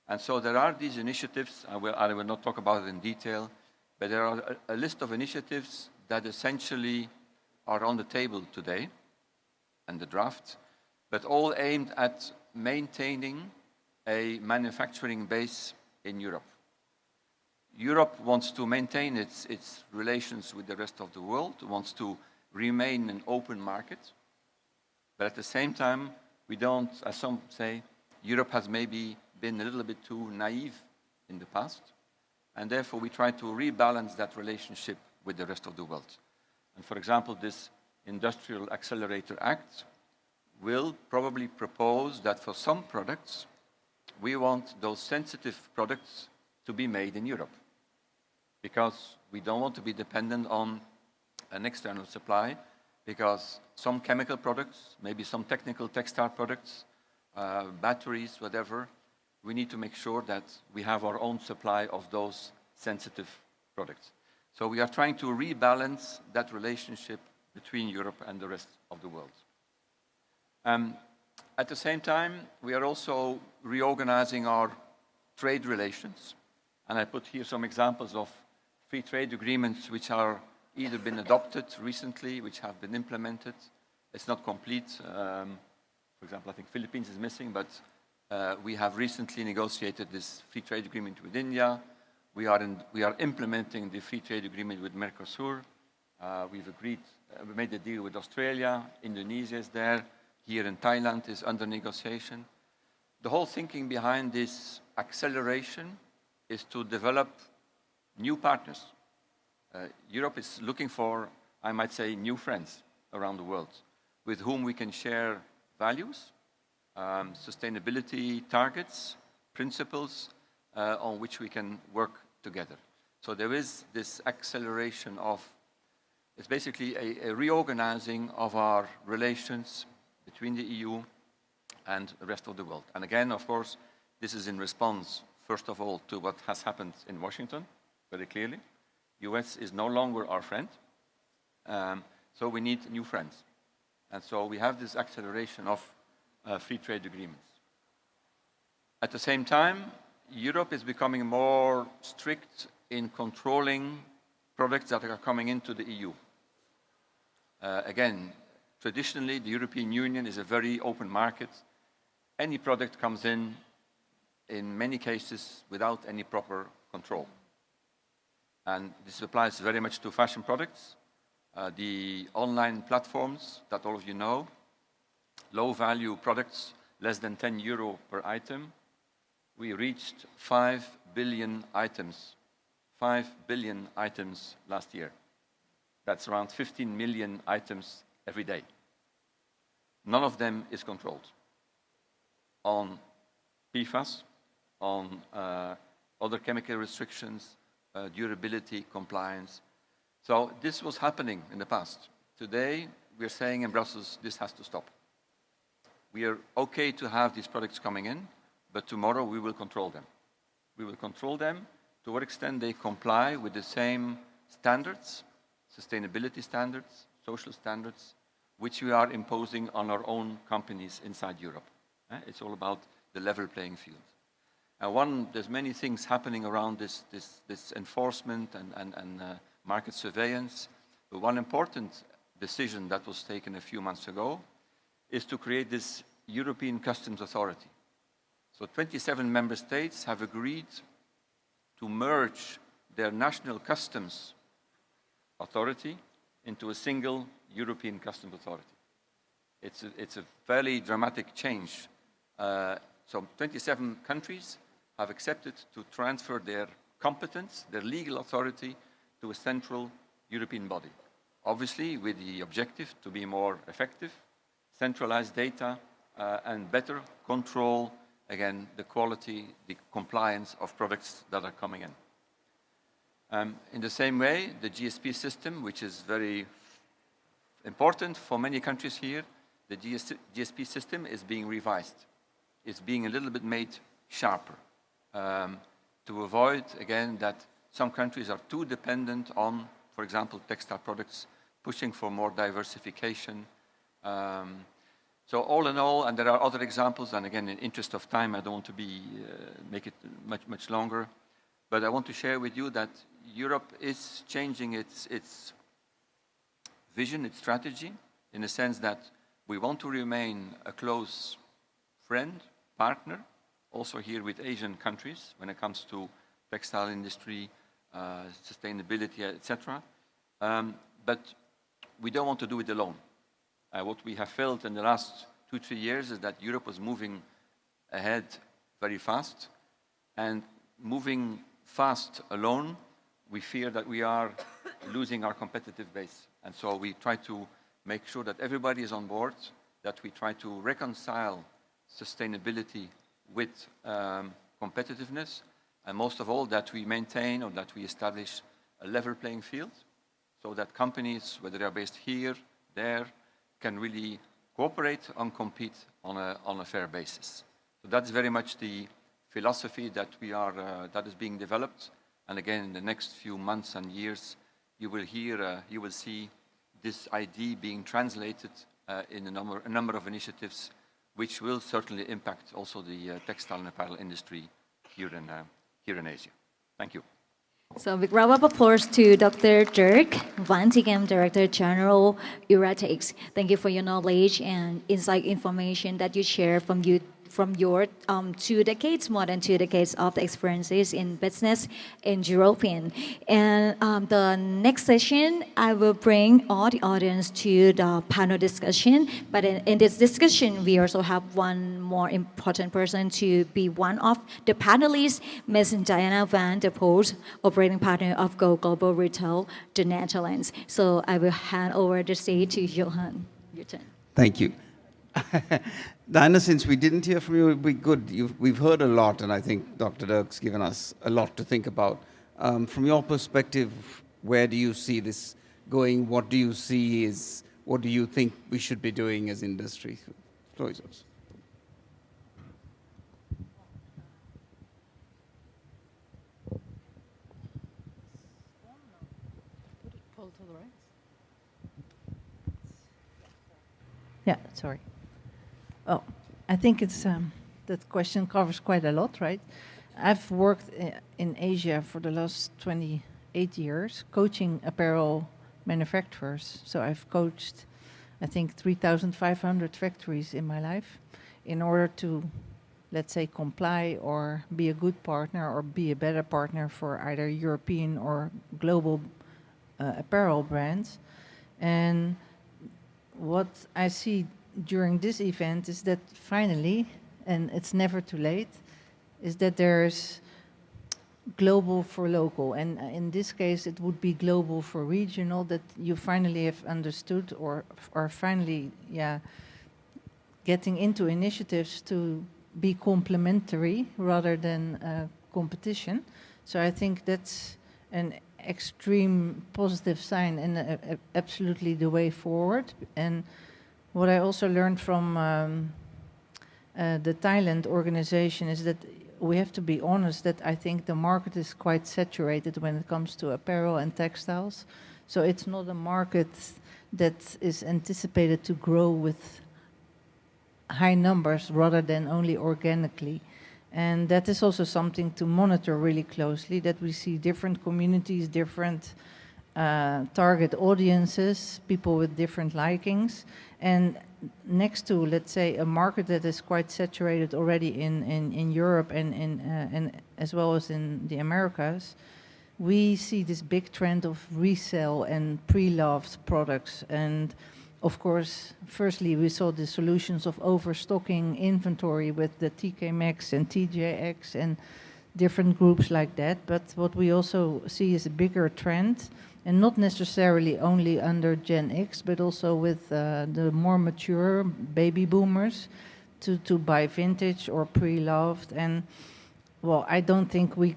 And so there are these initiatives, I will not talk about it in detail, but there are a list of initiatives that essentially are on the table today, and the draft, but all aimed at maintaining a manufacturing base in Europe. Europe wants to maintain its relations with the rest of the world, wants to remain an open market, but at the same time, we don't, as some say, Europe has maybe been a little bit too naive in the past, and therefore we try to rebalance that relationship with the rest of the world. And for example, this Industrial Accelerator Act will probably propose that for some products, we want those sensitive products to be made in Europe, because we don't want to be dependent on an external supply, because some chemical products, maybe some technical textile products, batteries, whatever, we need to make sure that we have our own supply of those sensitive products. So we are trying to rebalance that relationship between Europe and the rest of the world. At the same time, we are also reorganizing our trade relations. And I put here some examples of free trade agreements which are either been adopted recently, which have been implemented. It's not complete. For example, I think Philippines is missing, but we have recently negotiated this free trade agreement with India. We are implementing the free trade agreement with Mercosur. We've agreed, we made a deal with Australia. Indonesia is there. Here in Thailand is under negotiation. The whole thinking behind this acceleration is to develop new partners. Europe is looking for, I might say, new friends around the world with whom we can share values, sustainability targets, principles on which we can work together. So there is this acceleration of, it's basically a reorganizing of our relations between the EU and the rest of the world. And again, of course, this is in response, first of all, to what has happened in Washington, very clearly. US is no longer our friend, so we need new friends. And so we have this acceleration of free trade agreements. At the same time, Europe is becoming more strict in controlling products that are coming into the EU. Again, traditionally, the European Union is a very open market. Any product comes in many cases, without any proper control. And this applies very much to fashion products. The online platforms that all of you know, low-value products, less than 10 euro per item. We reached 5 billion items. 5 billion items last year. That's around 15 million items every day. None of them is controlled on PFAS, on other chemical restrictions, durability, compliance. So this was happening in the past. Today, we're saying in Brussels, this has to stop. We are okay to have these products coming in, but tomorrow we will control them. We will control them to what extent they comply with the same standards, sustainability standards, social standards, which we are imposing on our own companies inside Europe. It's all about the level playing field. And there's many things happening around this enforcement and market surveillance. But one important decision that was taken a few months ago is to create this European Customs Authority. So 27 member states have agreed to merge their national customs authority into a single European Customs Authority. It's a fairly dramatic change. So 27 countries have accepted to transfer their competence, their legal authority, to a central European body. Obviously, with the objective to be more effective, centralized data, and better control, again, the quality, the compliance of products that are coming in. In the same way, the GSP system, which is very important for many countries here, the GSP system is being revised. It's being a little bit made sharper to avoid, again, that some countries are too dependent on, for example, textile products, pushing for more diversification. So all in all, and there are other examples, and again, in interest of time, I don't want to make it much longer, but I want to share with you that Europe is changing its vision, its strategy, in the sense that we want to remain a close friend, partner, also here with Asian countries when it comes to textile industry, sustainability, etc. But we don't want to do it alone. What we have felt in the last 2-3 years is that Europe was moving ahead very fast, and moving fast alone, we fear that we are losing our competitive base. And so we try to make sure that everybody is on board, that we try to reconcile sustainability with competitiveness, and most of all, that we maintain or that we establish a level playing field so that companies, whether they are based here, there, can really cooperate and compete on a fair basis. So that's very much the philosophy that that is being developed. And again, in the next few months and years, you will see this idea being translated in a number of initiatives, which will certainly impact also the textile and apparel industry here in Asia. Thank you. So big round of applause to Dr. Dirk Van Tighem, Director General, Euratex. Thank you for your knowledge and insight information that you share from your 2 decades, more than 2 decades of experiences in business in European. And the next session, I will bring all the audience to the panel discussion. But in this discussion, we also have one more important person to be one of the panelists, Ms. Diana van der Poel, operating partner of CEMS-Global Retail, the Netherlands. So I will hand over the stage to Johan. Your turn. Thank you. Diana, since we didn't hear from you, it would be good. We've heard a lot, and I think Dr. Dirk's given us a lot to think about. From your perspective, where do you see this going? What do you see what do you think we should be doing as industry? Floor is yours. Yeah, sorry. Oh, I think that question covers quite a lot, right? I've worked in Asia for the last 28 years, coaching apparel manufacturers. So I've coached, I think, 3,500 factories in my life in order to, let's say, comply or be a good partner or be a better partner for either European or global apparel brands. And what I see during this event is that finally, and it's never too late, is that there's global for local. And in this case, it would be global for regional, that you finally have understood or finally, getting into initiatives to be complementary rather than competition. So I think that's an extreme positive sign and absolutely the way forward. And what I also learned from the Thailand organization is that we have to be honest that I think the market is quite saturated when it comes to apparel and textiles. So it's not a market that is anticipated to grow with high numbers rather than only organically. And that is also something to monitor really closely, that we see different communities, different target audiences, people with different likings. And next to, let's say, a market that is quite saturated already in Europe and as well as in the Americas, we see this big trend of resale and pre-loved products. And of course, firstly, we saw the solutions of overstocking inventory with the TK Maxx and TJX and different groups like that. But what we also see is a bigger trend, and not necessarily only under Gen X, but also with the more mature baby boomers to buy vintage or pre-loved. And well, I don't think we,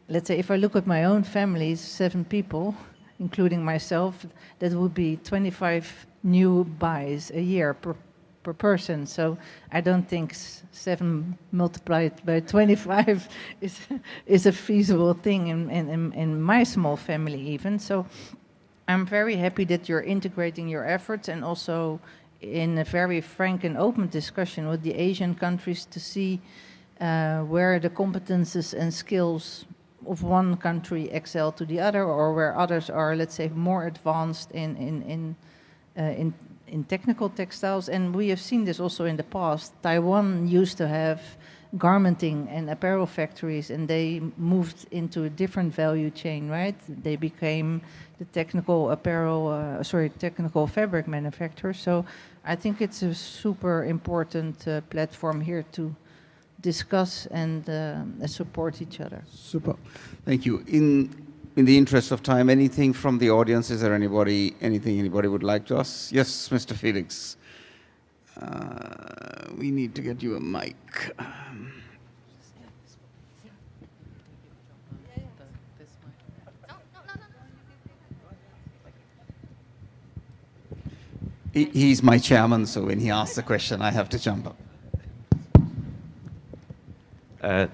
let's say, if I look at my own family, 7 people, including myself, that would be 25 new buys a year per person. So I don't think 7 multiplied by 25 is a feasible thing in my small family even. So I'm very happy that you're integrating your efforts and also in a very frank and open discussion with the Asian countries to see where the competences and skills of one country excel to the other, or where others are, let's say, more advanced in technical textiles. And we have seen this also in the past. Taiwan used to have garmenting and apparel factories, and they moved into a different value chain, right? They became the technical apparel, technical fabric manufacturer. So I think it's a super important platform here to discuss and support each other. Super. Thank you. In the interest of time, anything from the audience? Is there anything anybody would like to ask? Yes, Mr. Felix. We need to get you a mic. He's my chairman, so when he asks a question, I have to jump up.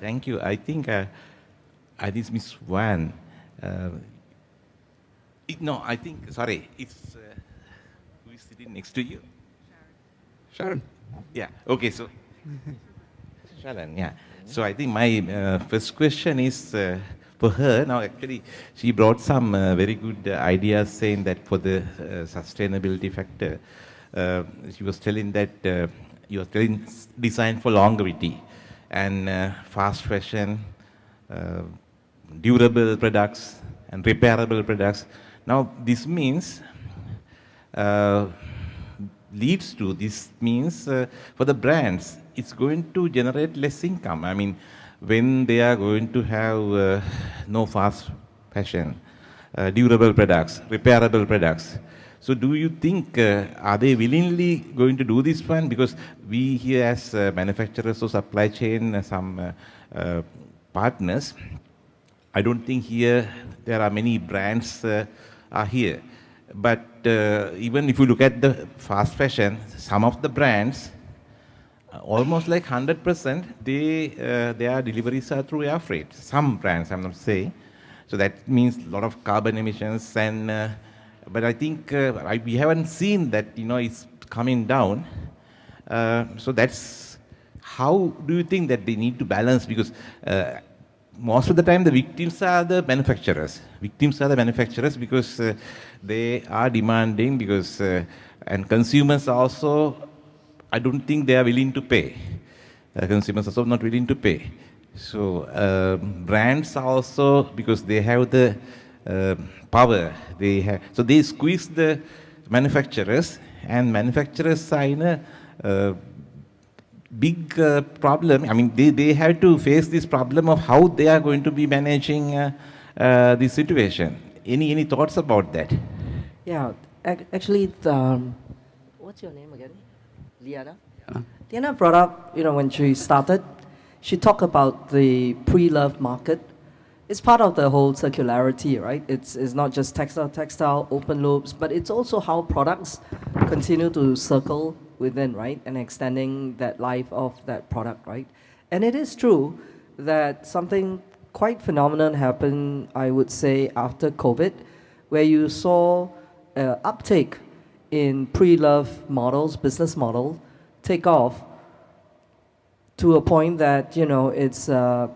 Thank you. I think this Miss Wan. I think, sorry, it's who is sitting next to you? Sharon. Yeah, okay, so, Sharon, yeah. So I think my first question is for her. Now, actually, she brought some very good ideas saying that for the sustainability factor, she was telling that you are telling design for longevity and fast fashion, durable products and repairable products. Now this means, for the brands, it's going to generate less income. I mean, when they are going to have no fast fashion, durable products, repairable products. So do you think, are they willingly going to do this one? Because we here as manufacturers or supply chain, some partners, I don't think here there are many brands are here. But even if you look at the fast fashion, some of the brands, almost like 100%, their deliveries are through air freight. Some brands, I'm not saying. So that means a lot of carbon emissions. And but I think we haven't seen that, it's coming down. So that's, how do you think that they need to balance? Because most of the time the victims are the manufacturers. Victims are the manufacturers because they are demanding, because and consumers also, I don't think they are willing to pay. Consumers are also not willing to pay. So brands also, because they have the power, so they squeeze the manufacturers, and manufacturers are in a big problem. I mean, they have to face this problem of how they are going to be managing the situation. Any thoughts about that? Yeah, actually, what's your name again? Liana? Liana brought up, when she started, she talked about the pre-loved market. It's part of the whole circularity, right? It's not just textile, open loops, but it's also how products continue to circle within, right? And extending that life of that product, right? And it is true, that something quite phenomenal happened, I would say, after COVID, where you saw uptake in pre-love models, business model, take off to a point that, it's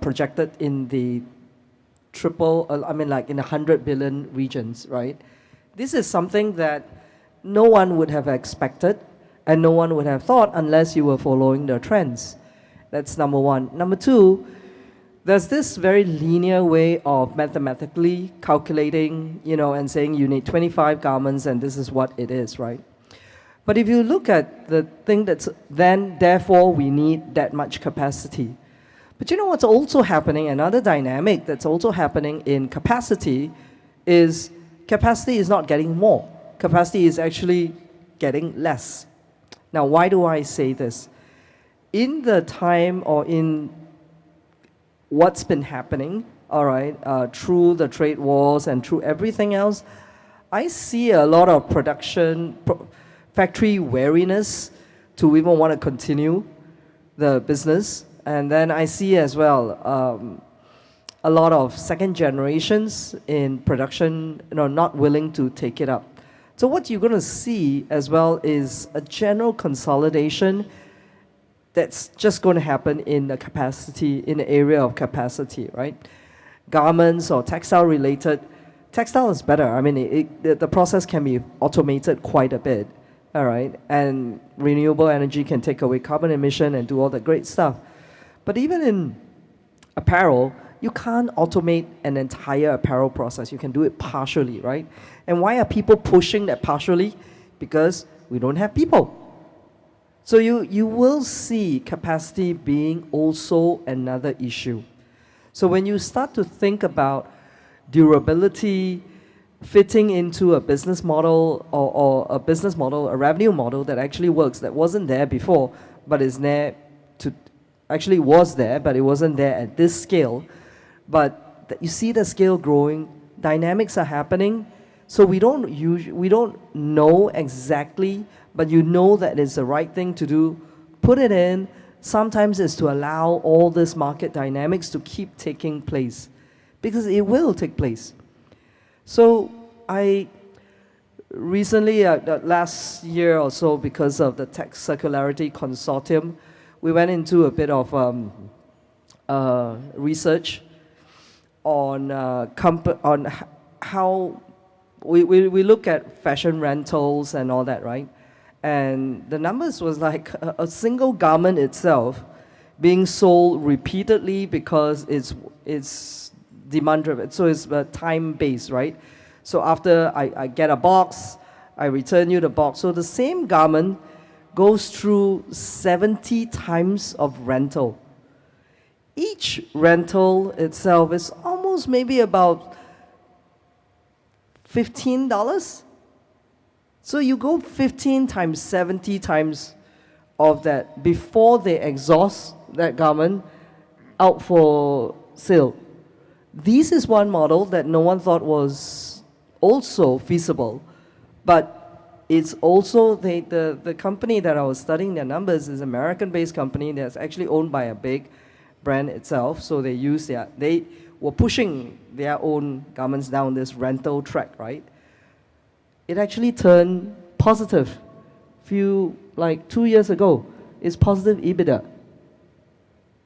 projected in the like in 100 billion regions, right? This is something that no one would have expected and no one would have thought unless you were following the trends. That's number one. Number two, there's this very linear way of mathematically calculating, and saying you need 25 garments and this is what it is, right? But if you look at the thing therefore we need that much capacity. But you know what's also happening, another dynamic that's also happening in capacity is not getting more. Capacity is actually getting less. Now, why do I say this? In the time or in what's been happening, all right, through the trade wars and through everything else, I see a lot of factory wariness to even want to continue the business. And then I see as well a lot of second generations in production, not willing to take it up. So what you're going to see as well is a general consolidation that's just going to happen in the area of capacity, right? Garments or textile related, textile is better. I mean, the process can be automated quite a bit, all right? And renewable energy can take away carbon emission and do all the great stuff. But even in apparel, you can't automate an entire apparel process. You can do it partially, right? And why are people pushing that partially? Because we don't have people. So you will see capacity being also another issue. So when you start to think about durability fitting into a business model or a revenue model that actually works, that wasn't there before, but is there actually was there, but it wasn't there at this scale. But you see the scale growing, dynamics are happening. So we don't know exactly, but you know that it's the right thing to do. Put it in. Sometimes it's to allow all this market dynamics to keep taking place, because it will take place. So I recently, last year or so, because of the Tech Circularity Consortium, we went into a bit of research on how we look at fashion rentals and all that, right? And the numbers was like a single garment itself being sold repeatedly because it's demand driven. So it's time based, right? So after I get a box, I return you the box. So the same garment goes through 70 times of rental. Each rental itself is almost maybe about $15. So you go 15 times 70 times of that before they exhaust that garment out for sale. This is one model that no one thought was also feasible, but it's also the company that I was studying their numbers is an American-based company that's actually owned by a big brand itself. So they were pushing their own garments down this rental track, right? It actually turned positive 2 years ago. It's positive EBITDA.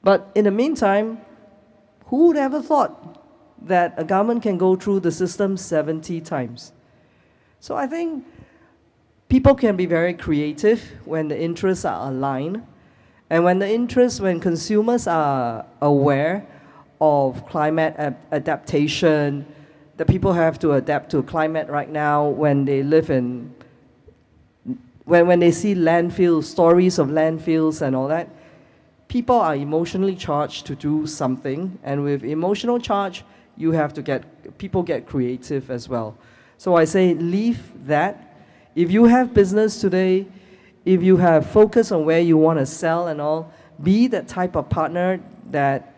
But in the meantime, who would ever thought that a garment can go through the system 70 times? So I think people can be very creative when the interests are aligned, and when consumers are aware of climate adaptation, that people have to adapt to climate right now when they live in, when they see landfills, stories of landfills and all that, people are emotionally charged to do something, and with emotional charge, people get creative as well. So I say leave that. If you have business today, if you have focus on where you want to sell and all, be that type of partner that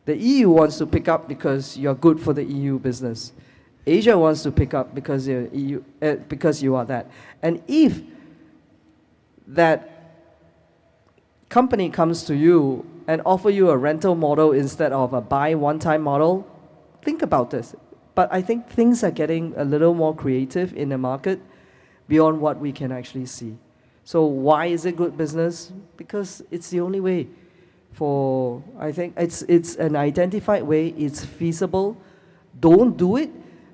the EU wants to pick up because you're good for the EU business. Asia wants to pick up because you're EU, because you are that. And if that company comes to you and offer you a rental model instead of a buy one-time model, think about this. But I think things are getting a little more creative in the market beyond what we can actually see. So why is it good business? Because it's the only way for, I think it's an identified way, it's feasible. Don't do it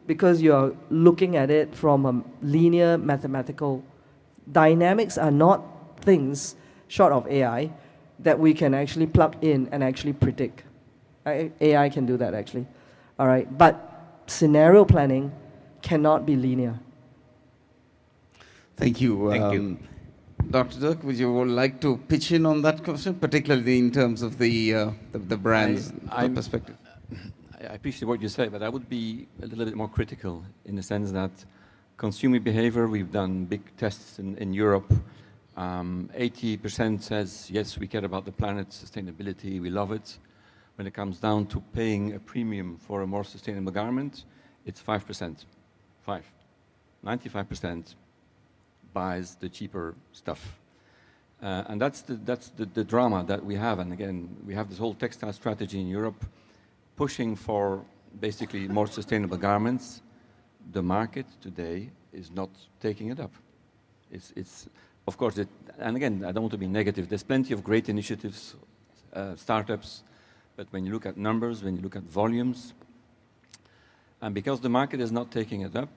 because you're looking at it from a linear mathematical. Dynamics are not things short of AI that we can actually plug in and actually predict. AI can do that actually. All right, but scenario planning cannot be linear. Thank you. Thank you. Dr. Dirk, would you like to pitch in on that question, particularly in terms of the brand's perspective? I appreciate what you say, but I would be a little bit more critical in the sense that consumer behavior, we've done big tests in Europe. 80% says, yes, we care about the planet, sustainability, we love it. When it comes down to paying a premium for a more sustainable garment, it's 5%. 95% buys the cheaper stuff. And that's the drama that we have. And again, we have this whole textile strategy in Europe pushing for basically more sustainable garments. The market today is not taking it up. It's of course, and again, I don't want to be negative. There's plenty of great initiatives, startups, but when you look at numbers, when you look at volumes, and because the market is not taking it up,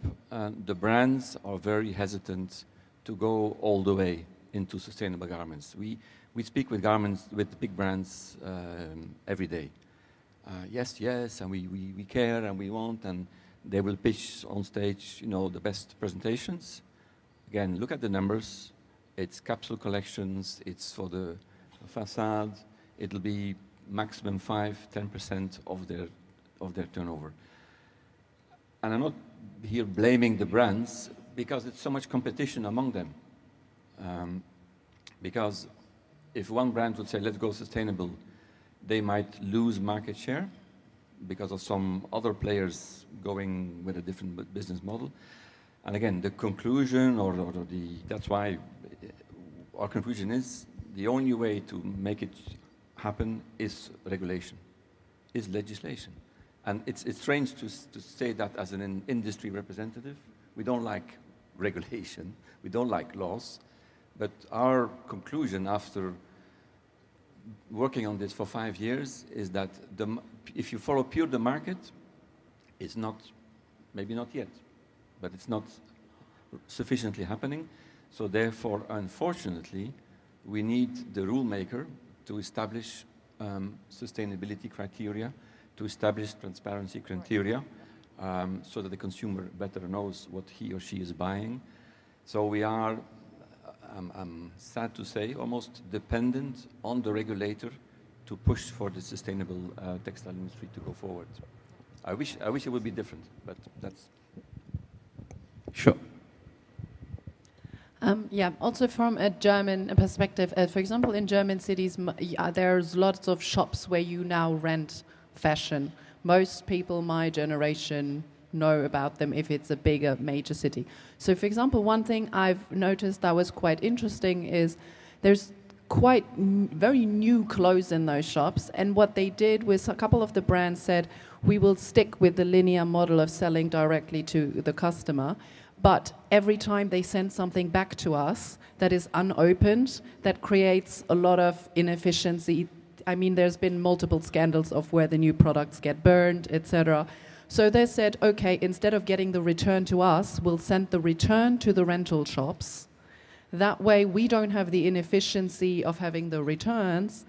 the brands are very hesitant to go all the way into sustainable garments. We speak with big brands every day. Yes, and we care and we want, and they will pitch on stage, the best presentations. Again, look at the numbers. It's capsule collections. It's for the facade. It'll be maximum 5-10% of their turnover. And I'm not here blaming the brands because it's so much competition among them. Because if one brand would say, let's go sustainable, they might lose market share because of some other players going with a different business model. And again, the conclusion that's why our conclusion is the only way to make it happen is regulation, is legislation. And it's strange to say that as an industry representative. We don't like regulation, we don't like laws, but our conclusion after working on this for 5 years is that if you follow pure the market, it's not, maybe not yet, but it's not sufficiently happening. So therefore, unfortunately, we need the rule maker to establish sustainability criteria, to establish transparency criteria, so that the consumer better knows what he or she is buying. So we are, I'm sad to say, almost dependent on the regulator to push for the sustainable textile industry to go forward. I wish it would be different, but that's... Sure. Yeah, also from a German perspective, for example, in German cities, there's lots of shops where you now rent fashion. Most people my generation know about them if it's a bigger major city. So for example, one thing I've noticed that was quite interesting is there's quite very new clothes in those shops, and what they did was a couple of the brands said, we will stick with the linear model of selling directly to the customer, but every time they send something back to us that is unopened, that creates a lot of inefficiency. I mean, there's been multiple scandals of where the new products get burned, etc. So they said, okay, instead of getting the return to us, we'll send the return to the rental shops. That way we don't have the inefficiency of having the returns,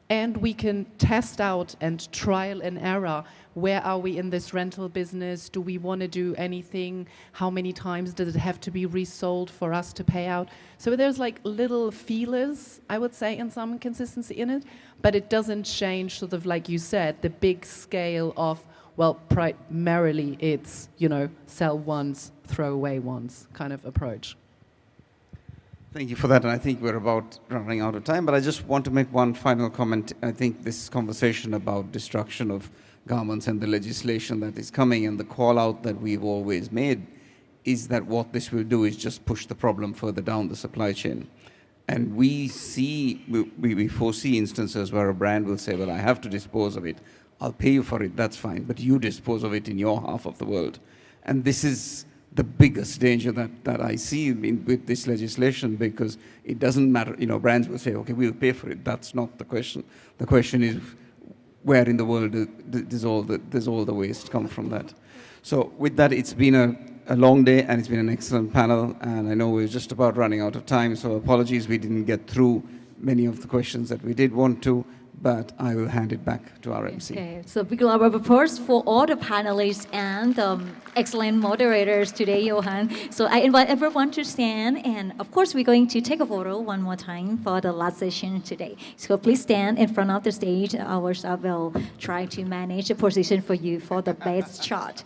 and we can test out and trial and error. Where are we in this rental business? Do we want to do anything? How many times does it have to be resold for us to pay out? So there's like little feelers, I would say, and some consistency in it, but it doesn't change, sort of like you said, the big scale of, well, primarily it's, sell once, throw away once kind of approach. Thank you for that, and I think we're about running out of time, but I just want to make one final comment. I think this conversation about destruction of garments and the legislation that is coming and the call out that we've always made is that what this will do is just push the problem further down the supply chain. And we foresee instances where a brand will say, well, I have to dispose of it. I'll pay you for it, that's fine, but you dispose of it in your half of the world. And this is the biggest danger that I see with this legislation, because it doesn't matter, brands will say, okay, we'll pay for it. That's not the question. The question is, where in the world does all the waste come from that? So with that, it's been a long day, and it's been an excellent panel, and I know we're just about running out of time, so apologies we didn't get through many of the questions that we did want to, but I will hand it back to our MC. Okay, so big round of applause for all the panelists and excellent moderators today, Johan. So I invite everyone to stand, and of course we're going to take a photo one more time for the last session today. So please stand in front of the stage. Our staff will try to manage the position for you for the best shot.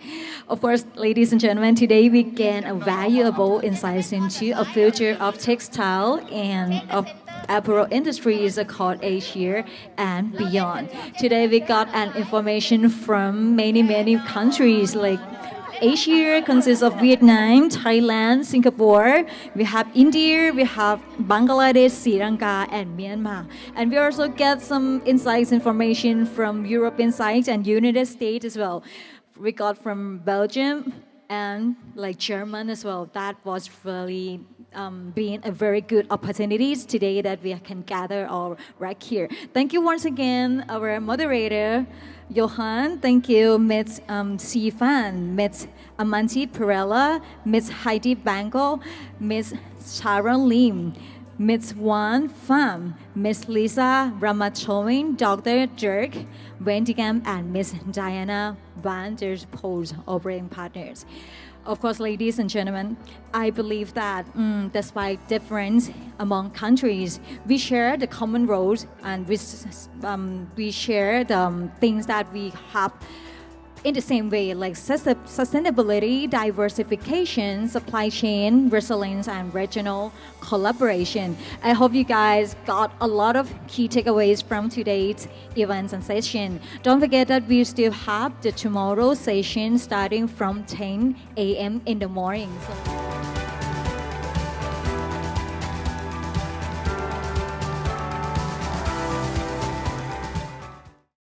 Of course, ladies and gentlemen, today we gain a valuable insights into a future of textile and of apparel industries across Asia and beyond. Today we got an information from many countries like Asia consists of Vietnam, Thailand, Singapore. We have India, we have Bangladesh, Sri Lanka, and Myanmar. And we also get some insights information from European sites and United States as well. We got from Belgium and like German as well. That was really being a very good opportunity today that we can gather all right here. Thank you once again, our moderator, Johan. Thank you, Ms. Si Fan, Ms. Amanti Perella, Ms. Heidi Bangle, Ms. Sharon Lim, Ms. Wan Pham, Ms. Lisa Ramachovin, Dr. Dirk Wendigam, and Ms. Diana Van der Poel, operating partners. Of course, ladies and gentlemen, I believe that despite difference among countries, we share the common roles, and we share the things that we have in the same way, like sustainability, diversification, supply chain, resilience, and regional collaboration. I hope you guys got a lot of key takeaways from today's events and session. Don't forget that we still have the tomorrow session starting from 10 a.m. in the morning. So